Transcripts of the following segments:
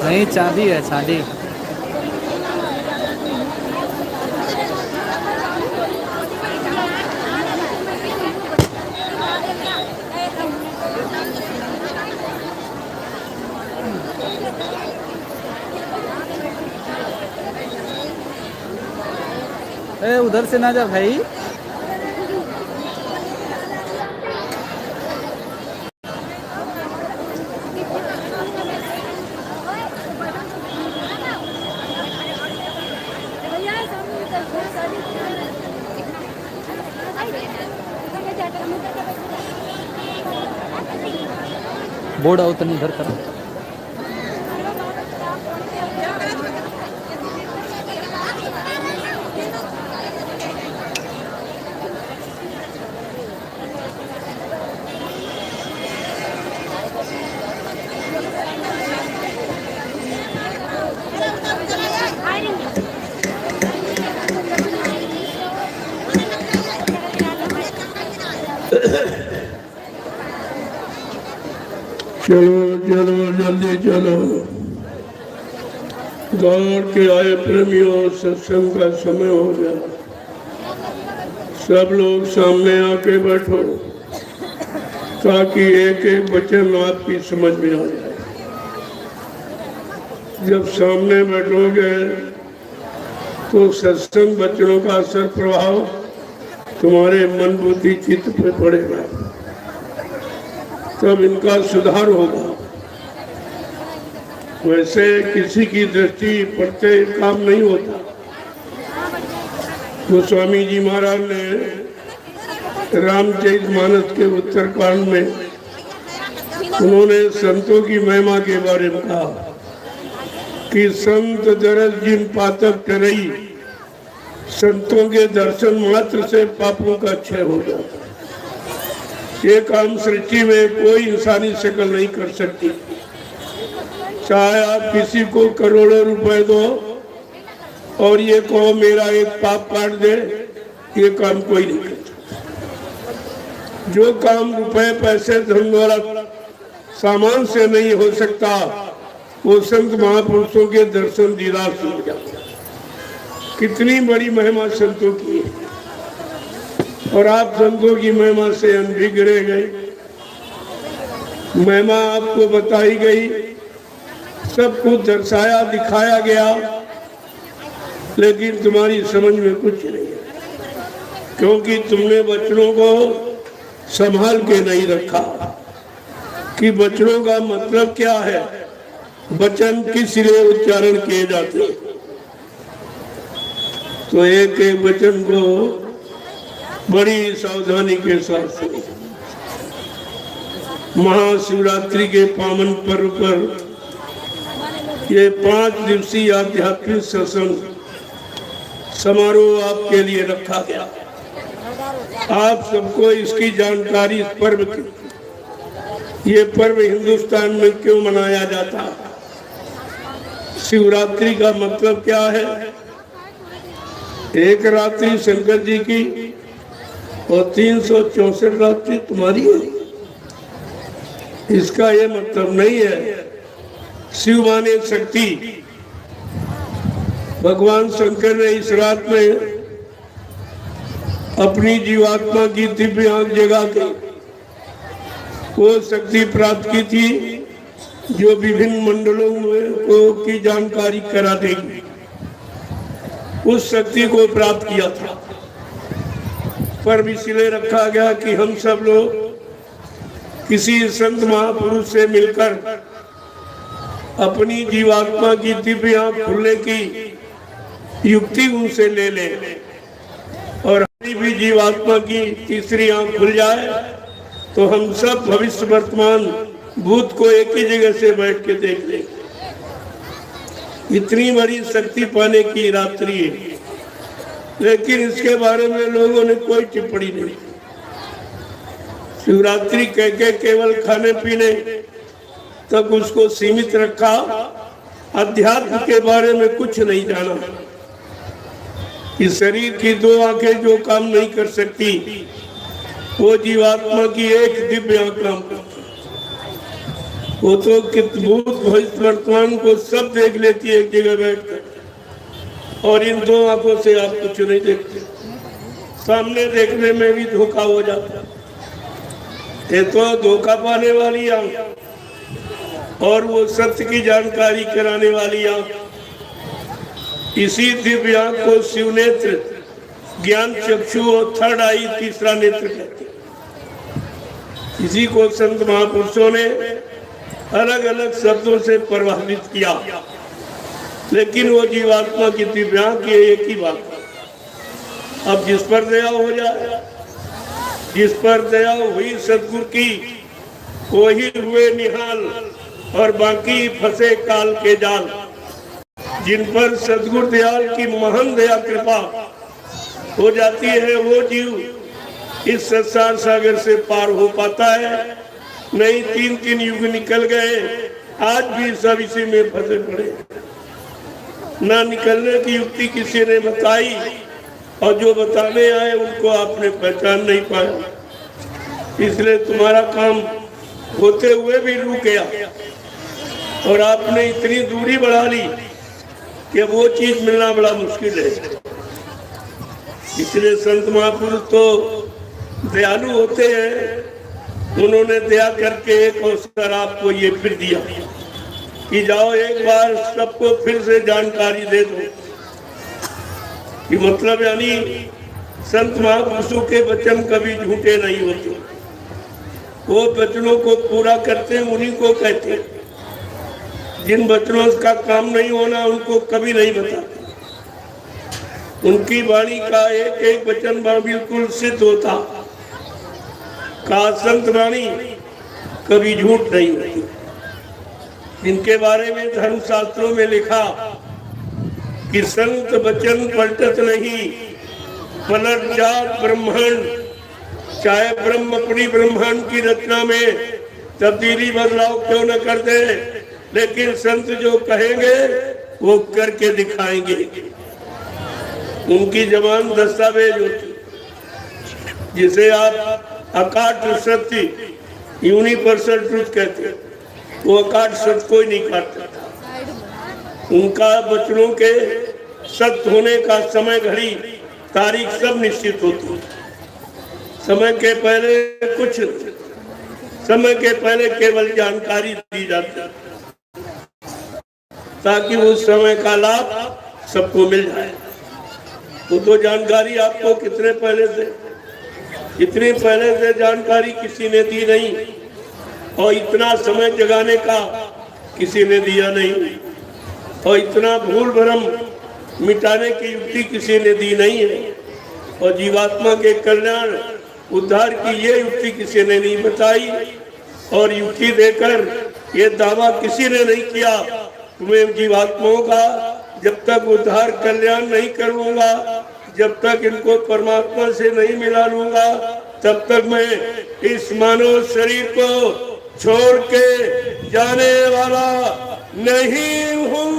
नहीं, चांदी है, चांदी। ए, उधर से ना जा भाई। बोर्ड आओ तनी इधर करो। चलो चलो जल्दी चलो, दौड़ के आए प्रेमियों, सत्संग का समय हो गया। सब लोग सामने आके बैठो ताकि एक एक वचन आपकी समझ में आ जाए। जब सामने बैठोगे तो सत्संग वचनों का असर प्रभाव तुम्हारे मन बुद्धि चित्त पे पड़ेगा, तब इनका सुधार होगा। वैसे किसी की दृष्टि पड़ते काम नहीं होता। गोस्वामी जी महाराज ने रामचरितमानस के उत्तरकांड में उन्होंने संतों की महिमा के बारे में कहा कि संत दरस जिन पातक करई, संतों के दर्शन मात्र से पापों का क्षय हो जाता। ये काम सृष्टि में कोई इंसानी शक्ल नहीं कर सकती। चाहे आप किसी को करोड़ों रुपए दो और ये कहो मेरा एक पाप काट दे, ये काम कोई नहीं कर सकता। जो काम रुपए पैसे धन दौलत सामान से नहीं हो सकता, वो संत महापुरुषों के दर्शन दीदार से हो जाता। कितनी बड़ी महिमा संतों की है, और आप संतों की महिमा से अनभिज्ञ रह गए। महिमा आपको बताई गई, सब कुछ दर्शाया दिखाया गया, लेकिन तुम्हारी समझ में कुछ नहीं है, क्योंकि तुमने वचनों को संभाल के नहीं रखा कि वचनों का मतलब क्या है, वचन किस लिए उच्चारण किए जाते। तो एक एक वचन को बड़ी सावधानी के साथ महाशिवरात्रि के पावन पर्व पर ये 5 दिवसीय आध्यात्मिक सत्संग समारोह आपके लिए रखा गया। आप सबको इसकी जानकारी इस पर्व की, ये पर्व हिंदुस्तान में क्यों मनाया जाता है, शिवरात्रि का मतलब क्या है। एक रात्रि शंकर जी की और 364 रात्रि तुम्हारी है, इसका ये मतलब नहीं है। शिव माने शक्ति। भगवान शंकर ने इस रात में अपनी जीवात्मा की दिव्य आंख जगा के वो शक्ति प्राप्त की थी जो विभिन्न मंडलों में को की जानकारी करा देगी। उस शक्ति को प्राप्त किया था, पर इसलिए रखा गया कि हम सब लोग किसी संत महापुरुष से मिलकर अपनी जीवात्मा की दिव्य आंख खुलने की युक्ति उनसे ले लें, और हमारी भी जीवात्मा की तीसरी आंख खुल जाए तो हम सब भविष्य वर्तमान भूत को एक ही जगह से बैठ के देख लें। इतनी बड़ी शक्ति पाने की रात्रि है, लेकिन इसके बारे में लोगों ने कोई टिप्पणी नहीं। शिवरात्रि कह के केवल खाने पीने तक उसको सीमित रखा, अध्यात्म के बारे में कुछ नहीं जाना कि शरीर की दो आंखें जो काम नहीं कर सकती, वो जीवात्मा की एक दिव्य आंख काम करती। वो तो भूत भविष्य वर्तमान को सब देख लेती है एक जगह बैठकर, और इन दो आंखों से आप कुछ नहीं देखते। सामने देखने में भी धोखा हो जाता है। ये तो धोखा पाने वाली आंख, और वो सत्य की जानकारी कराने वाली आंख। इसी दिव्य आंख को शिव नेत्र, ज्ञान चक्षु और थर्ड आई, तीसरा नेत्र कहते हैं। इसी को संत महापुरुषों ने अलग अलग शब्दों से परिभाषित किया, लेकिन वो जीवात्मा की दिव्य आंख की एक ही बात है। अब जिस पर दया हो जाए, जिस पर दया हुई सतगुरु की, वही हुए निहाल, और बाकी फंसे काल के जाल। जिन पर सतगुरु दयाल की महान दया कृपा हो जाती है, वो जीव इस संसार सागर से पार हो पाता है। नहीं, 3-3 युग निकल गए, आज भी सब इसी में फंसे पड़े। ना निकलने की युक्ति किसी ने बताई, और जो बताने आए उनको आपने पहचान नहीं पाया। इसलिए तुम्हारा काम होते हुए भी रुक गया, और आपने इतनी दूरी बढ़ा ली कि वो चीज मिलना बड़ा मुश्किल है। इसलिए संत महापुरुष तो दयालु होते हैं। उन्होंने दया करके एक अवसर आपको ये फिर दिया कि जाओ एक बार सबको फिर से जानकारी दे दो। कि मतलब यानी संत महापुरुषों के वचन कभी झूठे नहीं होते। वो वचनों को पूरा करते हैं, उन्हीं को कहते हैं। जिन वचनों का काम नहीं होना उनको कभी नहीं बताते। उनकी वाणी का एक एक वचन बिल्कुल सिद्ध होता। का संत वाणी कभी झूठ नहीं होती। इनके बारे में धर्म शास्त्रों में लिखा कि संत वचन पलटत नहीं, पलट जात ब्रह्मांड। चाहे ब्रह्म अपनी ब्रह्मांड की रचना में तब्दीली बदलाव क्यों न कर दे, लेकिन संत जो कहेंगे वो करके दिखाएंगे। उनकी जबान दस्तावेज होती, जिसे आप अकाट सत्य, यूनिवर्सल ट्रुथ कहते हैं। वो अकाट सत्य कोई नहीं काटता। उनका बचनों के सत्य होने का समय, घड़ी, तारीख सब निश्चित होती। समय के पहले केवल जानकारी दी जाती है, ताकि उस समय का लाभ सबको मिल जाए। तो जानकारी आपको कितने पहले से, इतनी पहले से जानकारी किसी ने दी नहीं, और इतना समय जगाने का किसी ने दिया नहीं, और इतना भूल भ्रम मिटाने की युक्ति किसी ने दी नहीं है, और जीवात्मा के कल्याण उद्धार की ये युक्ति किसी ने नहीं बताई। और युक्ति देकर ये दावा किसी ने नहीं किया, तुम्हें जीवात्माओं का जब तक उद्धार कल्याण नहीं कर लूंगा, जब तक इनको परमात्मा से नहीं मिला लूंगा, तब तक मैं इस मानव शरीर को छोड़ के जाने वाला नहीं हूँ।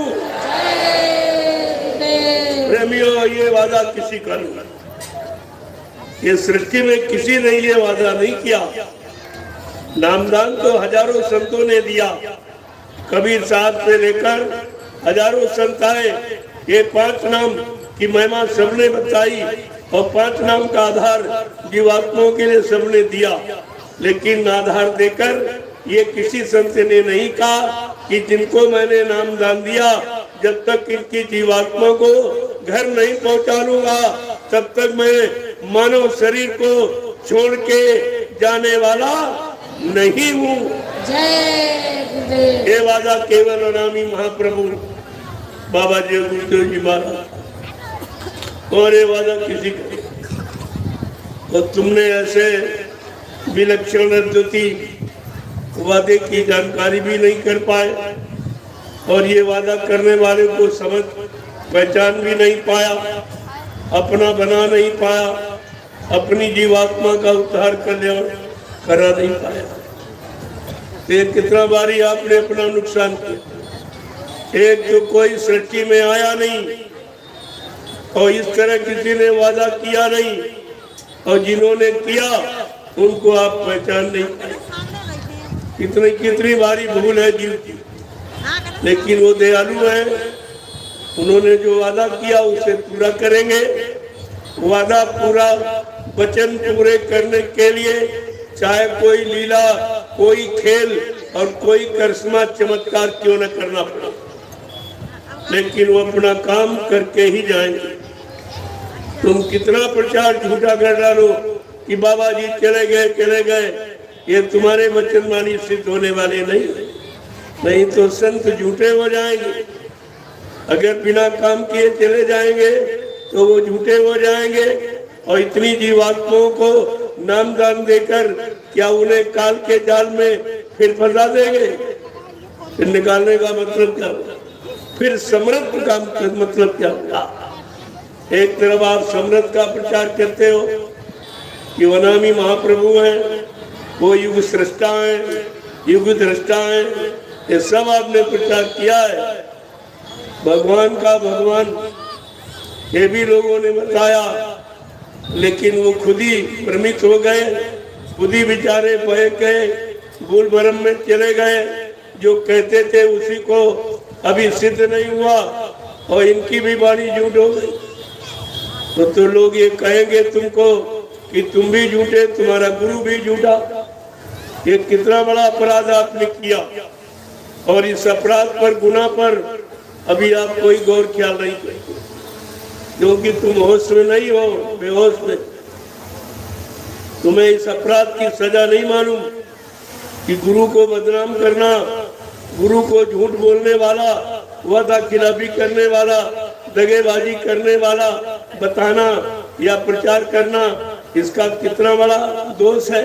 प्रेमियों, ये वादा किसी का नहीं, ये सृष्टि में किसी ने ये वादा नहीं किया। नामदान तो हजारों संतों ने दिया, कबीर साहब से लेकर हजारों संत आए। ये 5 नाम की महिमा सबने बताई, और 5 नाम का आधार जीवात्माओं के लिए सबने दिया। लेकिन आधार देकर ये किसी संत ने नहीं कहा कि जिनको मैंने नाम दान दिया, जब तक इनकी जीवात्मा को घर नहीं पहुंचा लूंगा, तब तक मैं मानव शरीर को छोड़ के जाने वाला नहीं हूँ। ये वादा केवल अनामी महाप्रभु बाबा जी गुरुदेव जी महाराज, और ये वादा किसी का। और तुमने ऐसे विलक्षण अद्वितीय वादे की जानकारी भी नहीं कर पाए, और ये वादा करने वाले को समझ पहचान भी नहीं पाया। अपना बना नहीं पाया, अपनी जीवात्मा का उद्धार कल्याण करा नहीं पाया। ये कितना बारी आपने अपना नुकसान किया। एक तो कोई सृष्टि में आया नहीं और इस तरह किसी ने वादा किया नहीं, और जिन्होंने किया उनको आप पहचान नहीं पाए। कितनी कितनी बारी भूल है जीव की, लेकिन वो दयालु है। उन्होंने जो वादा किया उसे पूरा करेंगे। वादा पूरा, वचन पूरे करने के लिए चाहे कोई लीला, कोई खेल और कोई करिश्मा चमत्कार क्यों न करना पड़ा, लेकिन वो अपना काम करके ही जाएंगे। तुम कितना प्रचार झूठा कर डालो कि बाबा जी चले गए, ये तुम्हारे वचन मानी सिद्ध होने वाले नहीं तो संत झूठे हो जाएंगे। अगर बिना काम किए चले जाएंगे तो वो झूठे हो जाएंगे, और इतनी जीवात्माओं को नाम दान देकर क्या उन्हें काल के जाल में फिर फंसा देंगे? फिर निकालने का मतलब क्या होगा? फिर समृद्ध का मतलब क्या होगा? एक तरफ आप समृद्ध का प्रचार करते हो कि वनामी महाप्रभु हैं, वो युग सृष्टा हैं, युग दृष्टा हैं, ये सब आपने प्रचार किया है। भगवान का भगवान ये भी लोगों ने बताया, लेकिन वो खुद ही भ्रमित हो गए, खुद ही बेचारे बह गए, भूल भ्रम में चले गए। जो कहते थे उसी को अभी सिद्ध नहीं हुआ और इनकी भी वाणी झूठ हो गई, तो लोग ये कहेंगे तुमको कि तुम भी झूठे, तुम्हारा गुरु भी झूठा। ये कितना बड़ा अपराध आपने किया, और इस अपराध पर, गुनाह पर अभी आप कोई गौर ख्याल नहीं करते, क्योंकि तुम होश में नहीं हो, बेहोश में। तुम्हें इस अपराध की सजा नहीं मालूम कि गुरु को बदनाम करना, गुरु को झूठ बोलने वाला, वादा खिलाफी करने वाला, दगेबाजी करने वाला बताना या प्रचार करना, इसका कितना बड़ा दोष है,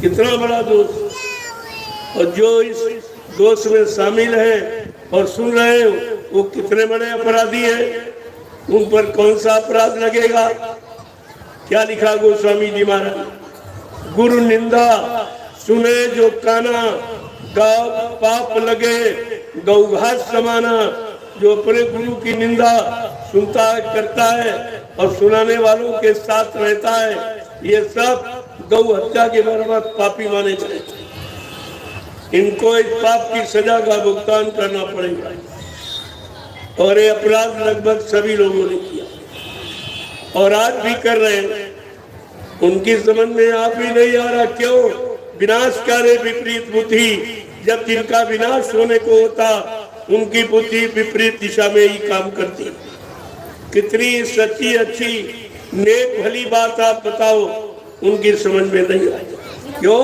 कितना बड़ा दोष। और जो इस दोष में शामिल है और सुन रहे हो, वो कितने बड़े अपराधी हैं। उन पर कौन सा अपराध लगेगा? क्या लिखा गोस्वामी जी महाराज? गुरु निंदा सुने जो काना, गाँव पाप लगे गौघास समाना। जो अपने गुरु की निंदा सुनता है, करता है और सुनाने वालों के साथ रहता है, ये सब गौ हत्या के बराबर पापी माने जाते। इनको इस पाप की सजा का भुगतान करना पड़ेगा, और ये अपराध लगभग सभी लोगों ने किया और आज भी कर रहे हैं। उनकी समझ में आप ही नहीं आ रहा, क्यों? विनाशकारी विपरीत बुद्धि। जब जिनका विनाश होने को होता, उनकी बुद्धि विपरीत दिशा में ही काम करती। कितनी सच्ची अच्छी नेक भली बात आप बताओ, उनकी समझ में नहीं आई। क्यों?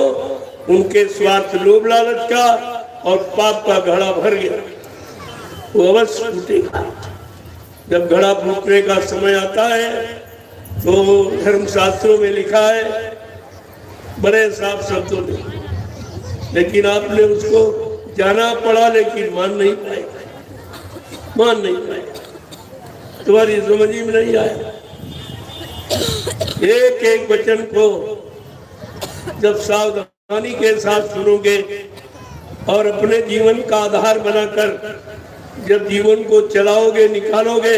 उनके स्वार्थ, लोभ लालच का और पाप का घड़ा भर गया। वो अवश्य फूटेगा। जब घड़ा फूटने का समय आता है तो धर्मशास्त्रों में लिखा है बड़े साफ शब्दों में, लेकिन आपने उसको जाना पड़ा, लेकिन मान नहीं पाए। तुम्हारी समझ में नहीं आया। एक एक वचन को जब सावधानी के साथ सुनोगे और अपने जीवन का आधार बनाकर जब जीवन को चलाओगे, निकालोगे,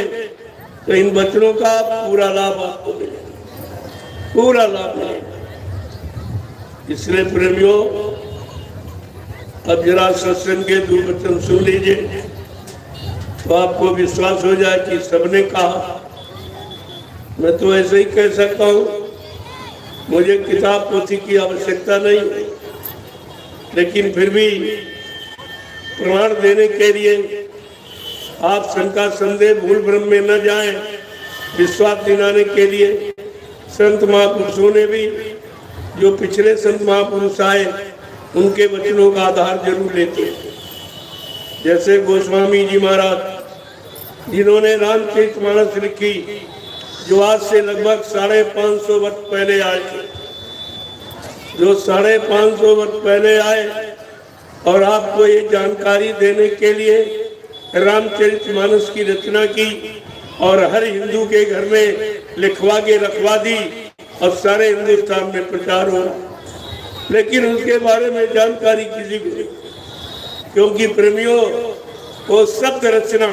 तो इन वचनों का पूरा लाभ आपको मिलेगा, पूरा लाभ मिलेगा। इसलिए प्रेमियों, अब जरा सत्संग के दो वचन सुन लीजिए, तो आपको विश्वास हो जाए कि सबने कहा। मैं तो ऐसे ही कह सकता हूँ, मुझे किताब पोथी की आवश्यकता नहीं, लेकिन फिर भी प्रमाण देने के लिए, आप शंका संदेह भूल भ्रम में न जाएं, विश्वास दिलाने के लिए संत महापुरुषों ने भी, जो पिछले संत महापुरुष आए, उनके वचनों का आधार जरूर लेते हैं। जैसे गोस्वामी जी महाराज, जिन्होंने रामचरितमानस लिखी, जो आज से लगभग 550 वर्ष पहले आए थे, जो 550 वर्ष पहले आए और आपको ये जानकारी देने के लिए रामचरितमानस की रचना की, और हर हिंदू के घर में लिखवा के रखवा दी और सारे हिंदुस्तान में प्रचार हो रहा, लेकिन उसके बारे में जानकारी किसी को नहीं, क्योंकि प्रेमियों वो शब्द रचना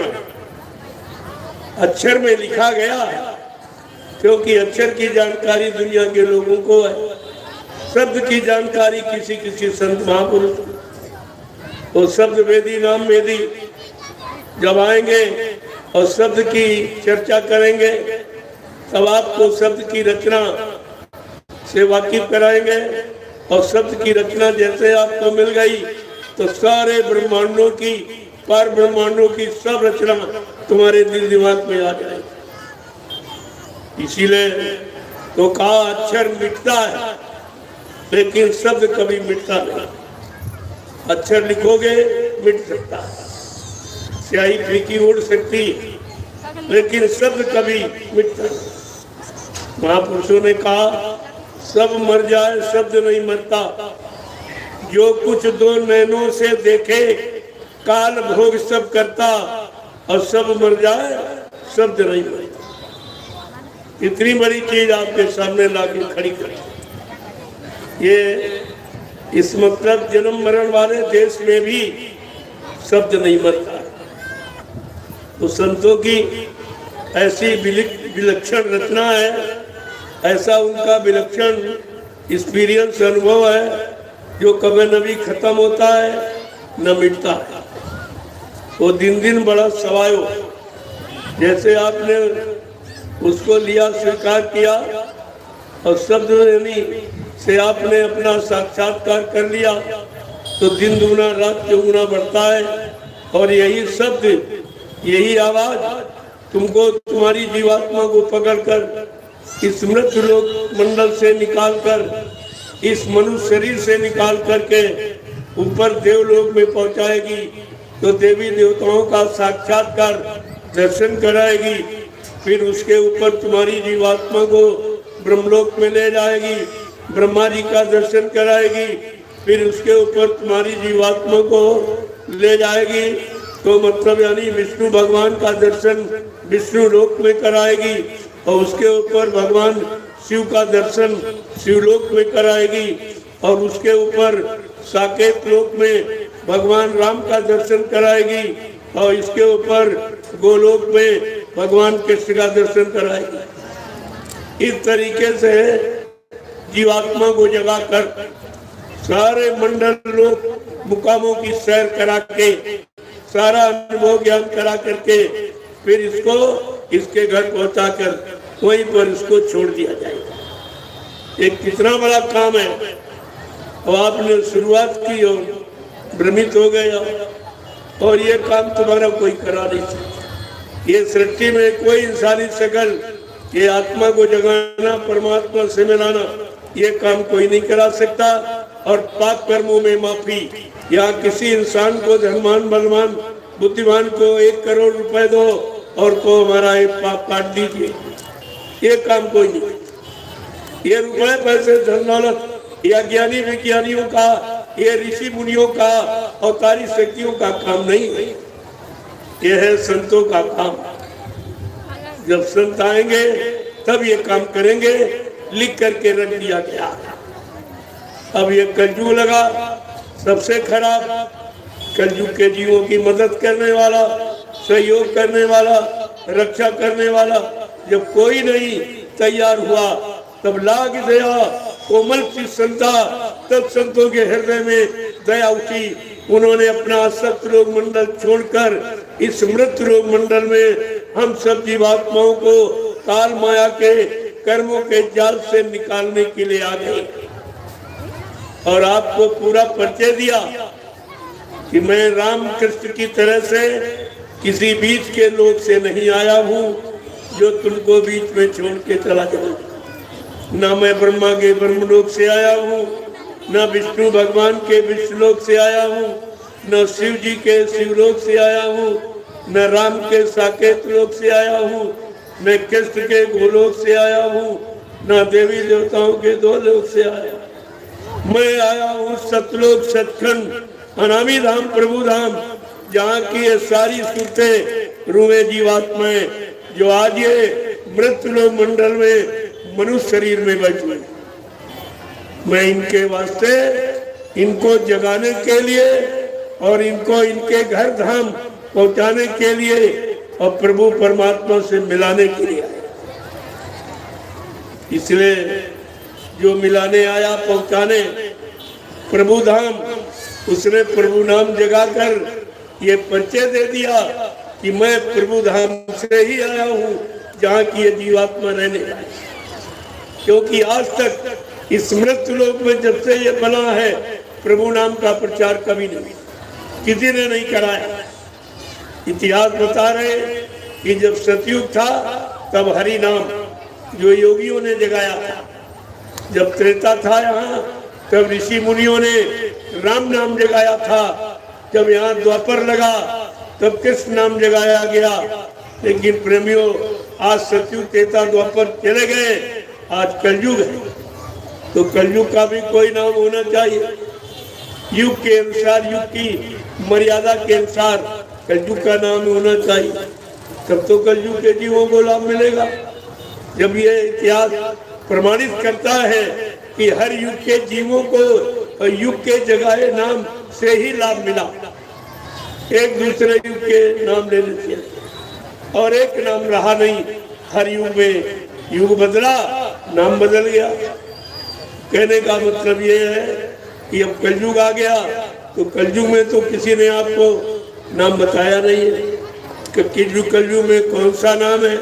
अक्षर में लिखा गया है, क्योंकि अक्षर की जानकारी दुनिया के लोगों को है, शब्द की जानकारी किसी किसी संत महापुरुष। वो शब्द वेदी नाम वेदी जब आएंगे और शब्द की चर्चा करेंगे तब आपको शब्द की रचना से वाकिफ कराएंगे, और शब्द की रचना जैसे आपको मिल गई तो सारे ब्रह्मांडों की, पर ब्रह्मांडों की सब रचना तुम्हारे दिल दिमाग में आ जाएगी। इसीलिए तो कहा अक्षर मिटता है लेकिन शब्द कभी मिटता नहीं। अक्षर लिखोगे मिट सकता है, स्याही फीकी उड़ सकती लेकिन शब्द कभी मिटता नहीं। महापुरुषों ने कहा सब मर जाए शब्द नहीं मरता, जो कुछ दो नैनों से देखे काल भोग सब करता, और सब मर जाए शब्द नहीं मरता। इतनी बड़ी चीज आपके सामने लाके खड़ी कर, ये इस मतलब जन्म मरण वाले देश में भी शब्द नहीं मरता। तो संतों की ऐसी विलक्षण रचना है, ऐसा उनका विलक्षण एक्सपीरियंस अनुभव है जो कभी न भी खत्म होता है न मिटता है। वो दिन दिन बड़ा सवायो, जैसे आपने उसको लिया स्वीकार किया और शब्द से आपने अपना साक्षात्कार कर लिया तो दिन दुगना रात चौगुना बढ़ता है। और यही शब्द, यही आवाज तुमको, तुम्हारी जीवात्मा को पकड़कर इस मृत लोक मंडल से निकालकर, इस मनुष्य शरीर से निकाल करके ऊपर देवलोक में पहुंचाएगी, तो देवी देवताओं का साक्षात्कार दर्शन कराएगी। फिर उसके ऊपर तुम्हारी जीवात्मा को ब्रह्मलोक में ले जाएगी, ब्रह्मा जी का दर्शन कराएगी। फिर उसके ऊपर तुम्हारी जीवात्मा को ले जाएगी, तो मतलब यानी विष्णु भगवान का दर्शन विष्णु लोक में कराएगी, और उसके ऊपर भगवान शिव का दर्शन शिवलोक में कराएगी, और उसके ऊपर साकेत लोक में भगवान राम का दर्शन कराएगी, और इसके ऊपर गोलोक में भगवान कृष्ण का दर्शन कराएगी। इस तरीके से जीवात्मा को जगा कर सारे मंडल लोक मुकामों की सैर करा के, सारा अनुभव ज्ञान करा करके फिर इसको इसके घर पहुंचाकर वहीं पर इसको छोड़ दिया जाएगा। एक कितना बड़ा काम है, और आपने शुरुआत की और भ्रमित हो गया, और ये काम तुम्हारा कोई करा नहीं सकता। ये सृष्टि में कोई इंसानी शकल ये आत्मा को जगाना, परमात्मा से मिलाना, ये काम कोई नहीं करा सकता। और पाप कर्मों में माफी, या किसी इंसान को धनवान बलवान बुद्धिमान को 1 करोड़ रुपए दो और को हमारा एक पाप काट दीजिए, ये काम कोई नहीं। ये रुपए पैसे धन दौलत या ज्ञानी विज्ञानियों का, ये ऋषि मुनियों का, अवतारी शक्तियों का काम नहीं है, ये है संतों का काम। जब संत आएंगे तब ये काम करेंगे, लिख करके रख दिया गया। अब ये कलयुग लगा, सबसे खराब कलयुग के जीवों की मदद करने वाला, सहयोग करने वाला, रक्षा करने वाला जब कोई नहीं तैयार हुआ, तब लाग दया कोमल सी संता, तब संतों के हृदय में दया उठी। उन्होंने अपना असत रोग मंडल छोड़कर इस मृत रोग मंडल में हम सब जीवात्माओं को काल माया के कर्मों के जाल से निकालने के लिए आ गए, और आपको पूरा परिचय दिया कि मैं राम कृष्ण की तरह से किसी बीच के लोग से नहीं आया हूँ जो तुमको बीच में छोड़ के चला जाऊँ। न मैं ब्रह्मा के ब्रह्मलोक से आया हूँ, न विष्णु भगवान के विष्णुलोक से आया हूँ, न शिव जी के शिवलोक से आया हूँ, न राम के साकेत लोक से आया हूँ, न कृष्ण के गोलोक से आया हूँ, न देवी देवताओं के 2 लोक से आया। मैं आया हूँ सतलोक सचखंड अनामी धाम प्रभु धाम, जहाँ की ये सारी सुरतें रूहे जीवात्माएं जो आज ये मृत्युलोक मंडल में मनुष्य शरीर में बैठे, मैं इनके वास्ते, इनको जगाने के लिए और इनको इनके घर धाम पहुंचाने के लिए और प्रभु परमात्मा से मिलाने के लिए आया। इसलिए जो मिलाने आया, पहुंचाने प्रभु धाम, उसने प्रभु नाम जगाकर ये परिचय दे दिया कि मैं प्रभु धाम से ही आया हूँ जहाँ की ये जीवात्मा रहने आए। क्योंकि आज तक इस मृत्यु लोक में जब से ये बना है, प्रभु नाम का प्रचार कभी नहीं, किसी ने नहीं कराया। इतिहास बता रहे कि जब सतयुग था तब हरि नाम जो योगियों ने जगाया था, जब त्रेता था यहाँ तब ऋषि मुनियों ने राम नाम जगाया था, जब यहाँ द्वापर लगा तब कृष्ण नाम जगाया गया। लेकिन प्रेमियों, आज सतयुग त्रेता द्वापर चले गए, आज कलयुग है, तो कलयुग का भी कोई नाम होना चाहिए। युग के अनुसार, युग की मर्यादा के अनुसार कलयुग का नाम होना चाहिए, तब तो कलयुग के जीवों को लाभ मिलेगा। जब ये इतिहास प्रमाणित करता है कि हर युग के जीवों को युग के जगाए नाम से ही लाभ मिला, एक दूसरे युग के नाम लेने से, और एक नाम रहा नहीं। हर युग में युग बदला, नाम बदल गया। कहने का मतलब ये है कि अब कलयुग आ गया, तो कलयुग में तो किसी ने आपको नाम बताया नहीं है कि कलयुग में कौन सा नाम है,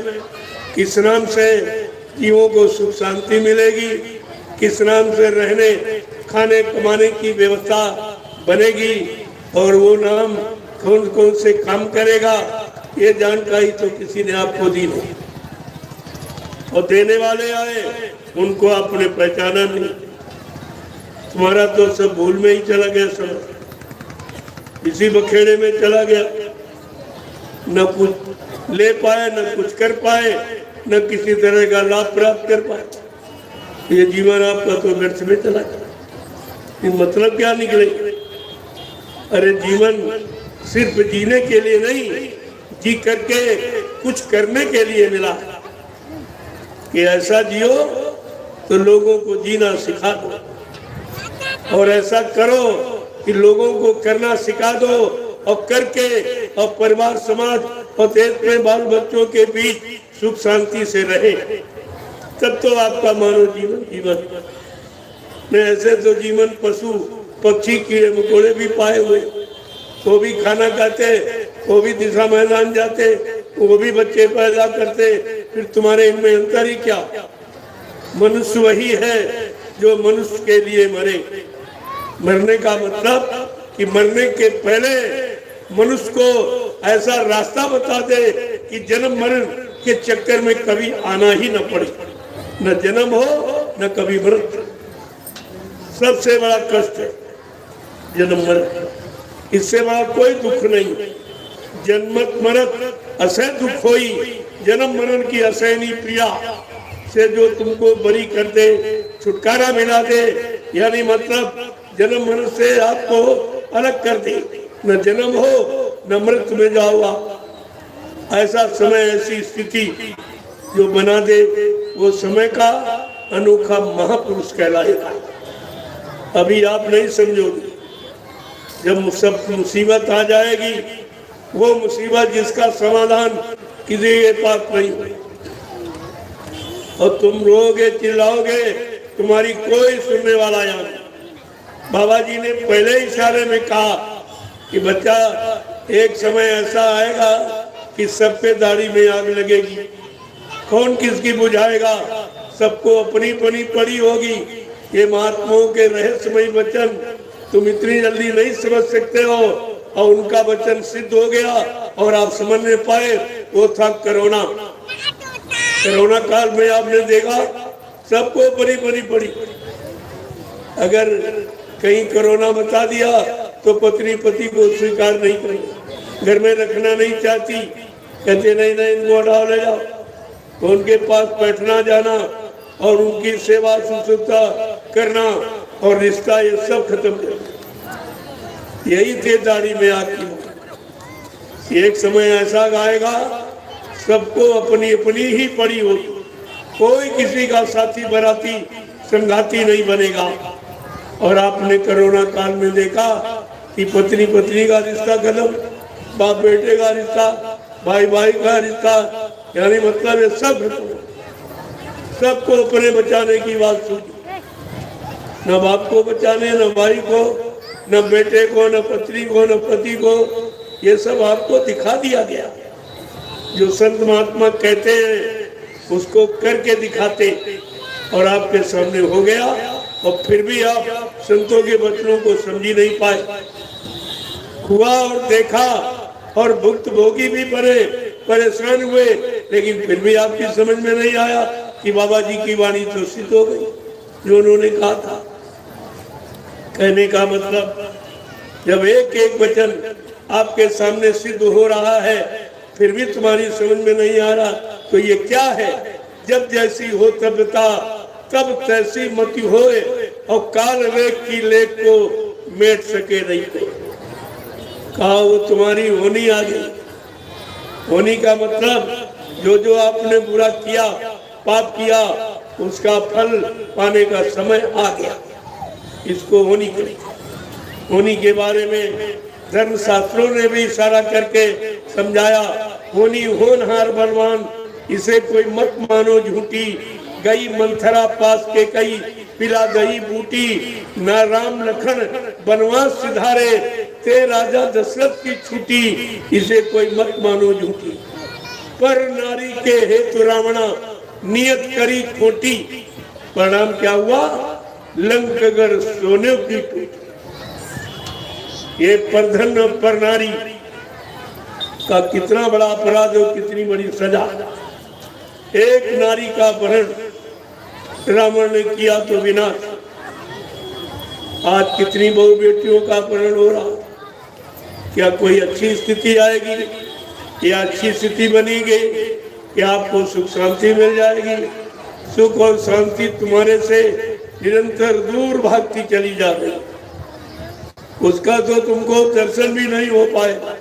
किस नाम से जीवों को सुख शांति मिलेगी, किस नाम से रहने खाने कमाने की व्यवस्था बनेगी, और वो नाम कौन कौन से काम करेगा, ये जानकारी तो किसी ने आपको दी नहीं। और देने वाले आए, उनको आपने पहचाना नहीं। तुम्हारा तो सब भूल में ही चला गया, सब इसी बखेड़े में चला गया, न कुछ ले पाए, न कुछ कर पाए, न किसी तरह का लाभ प्राप्त कर पाए। ये जीवन आपका तो व्यर्थ में चला गया। ये मतलब क्या निकले? अरे जीवन सिर्फ जीने के लिए नहीं, जी करके कुछ करने के लिए मिला कि ऐसा जियो तो लोगों को जीना सिखा दो, और ऐसा करो कि लोगों को करना सिखा दो, और करके और परिवार समाज और देश में बाल बच्चों के बीच सुख शांति से रहे, तब तो आपका मानव जीवन जीवन नहीं। ऐसे तो जीवन पशु पक्षी कीड़े मकोड़े भी पाए हुए, वो भी खाना खाते, वो भी दिशा मैदान जाते, वो भी बच्चे पैदा करते, फिर तुम्हारे इनमें अंतर ही क्या? मनुष्य वही है जो मनुष्य के लिए मरे। मरने का मतलब कि मरने के पहले मनुष्य को ऐसा रास्ता बता दे कि जन्म मरण के चक्कर में कभी आना ही न पड़े, न जन्म हो न कभी मृत्यु। सबसे बड़ा कष्ट है जन्म मरण, इससे बड़ा कोई दुख नहीं। जन्मत मरत असह दुख होई, जन्म मरण की असहनी प्रिया से जो तुमको बरी कर दे, छुटकारा मिला दे, यानी मतलब जन्म मरण से आपको अलग कर दे, न जन्म हो न मृत्यु में जाओ आप। ऐसा समय, ऐसी स्थिति जो बना दे, वो समय का अनोखा महापुरुष कहलाएगा। अभी आप नहीं समझोगे, जब सब मुसीबत आ जाएगी, वो मुसीबत जिसका समाधान किसी के पास नहीं, और तुम रोगे चिल्लाओगे, तुम्हारी कोई सुनने वाला यहाँ नहीं। बाबा जी ने पहले इशारे में कहा कि बच्चा, एक समय ऐसा आएगा कि सब पे दाढ़ी में आग लगेगी, कौन किसकी बुझाएगा, सबको अपनी अपनी पड़ी होगी। ये महात्माओं के रहस्यमय वचन तुम इतनी जल्दी नहीं समझ सकते हो, और उनका वचन सिद्ध हो गया और आप समझ नहीं पाए। वो था कोरोना। कोरोना काल में आपने देखा सबको परी परी पड़ी। अगर कहीं कोरोना बता दिया तो पत्नी पति को स्वीकार नहीं करेगी, घर में रखना नहीं चाहती, कहते नहीं नहीं इनको हटाओ ले जाओ। तो उनके पास बैठना जाना और उनकी सेवा शुश्रूषा करना और रिश्ता, ये सब खत्म कर। यही थे दाढ़ी में आपकी। एक समय ऐसा आएगा सबको अपनी अपनी ही पड़ी होगी, कोई किसी का साथी बराती संगाती नहीं बनेगा। और आपने कोरोना काल में देखा कि पत्नी पत्नी का रिश्ता खत्म, बाप बेटे का रिश्ता, भाई भाई का रिश्ता, यानी मतलब ये सब खत्म। सबको अपने बचाने की बात सूझी, न बाप को बचाने, न भाई को, न बेटे को, न पत्नी को, न पति को, ये सब आपको दिखा दिया गया। जो संत महात्मा कहते हैं उसको करके दिखाते, और आपके सामने हो गया, और फिर भी आप संतों के वचनों को समझी नहीं पाए। हुआ और देखा और भुक्त भोगी भी बने, परेशान हुए, लेकिन फिर भी आपकी समझ में नहीं आया कि बाबा जी की वाणी तो सिद्ध हो गई जो उन्होंने कहा था। कहने का मतलब, जब एक एक वचन आपके सामने सिद्ध हो रहा है फिर भी तुम्हारी समझ में नहीं आ रहा, तो ये क्या है? जब जैसी हो तबता तब तैसी मति होए, और काल वेग की लेख को मेट सके नहीं को। कहा वो तुम्हारी होनी आ गई। होनी का मतलब जो जो आपने बुरा किया, पाप किया, उसका फल पाने का समय आ गया। इसको होनी कही। होनी के बारे में धर्म शास्त्रों ने भी इशारा करके समझाया। होनी होनहार बलवान, इसे कोई मत मानो झूठी, गई मंथरा पास के कई, पिला दही बूटी, न राम लखन बनवास सिधारे, ते राजा दशरथ की छुटी, इसे कोई मत मानो झूठी। पर नारी के हेतु रावणा, नियत करी खोटी, परिणाम क्या हुआ? लंकगर सोने की टूटी। ये परधन और पर नारी का कितना बड़ा अपराध और कितनी बड़ी सजा। एक नारी का अपहरण रावण ने किया तो विनाश। आज कितनी बहु बेटियों का अपहरण हो रहा। क्या कोई अच्छी स्थिति आएगी या अच्छी स्थिति बनेगी? क्या आपको सुख शांति मिल जाएगी? सुख और शांति तुम्हारे से निरंतर दूर भागती चली जा रही, उसका तो तुमको दर्शन भी नहीं हो पाएगा,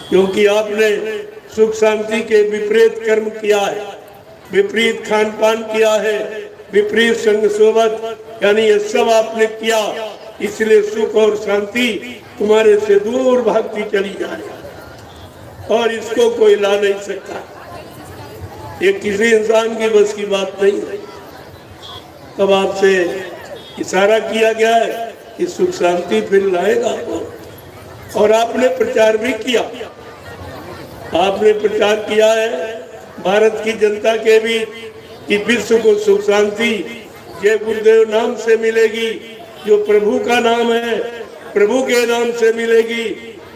क्योंकि आपने सुख शांति के विपरीत कर्म किया है, विपरीत खान पान किया है, विपरीत संग सोबत, यानी ये सब आपने किया। इसलिए सुख और शांति तुम्हारे से दूर भागती चली जा रही है, और इसको कोई ला नहीं सकता। ये किसी इंसान की बस की बात नहीं है। तब आपसे इशारा किया गया है कि सुख शांति फिर लाएगा, और आपने प्रचार भी किया। आपने प्रचार किया है भारत की जनता के भी कि विश्व को सुख शांति जय गुरुदेव नाम से मिलेगी, जो प्रभु का नाम है, प्रभु के नाम से मिलेगी,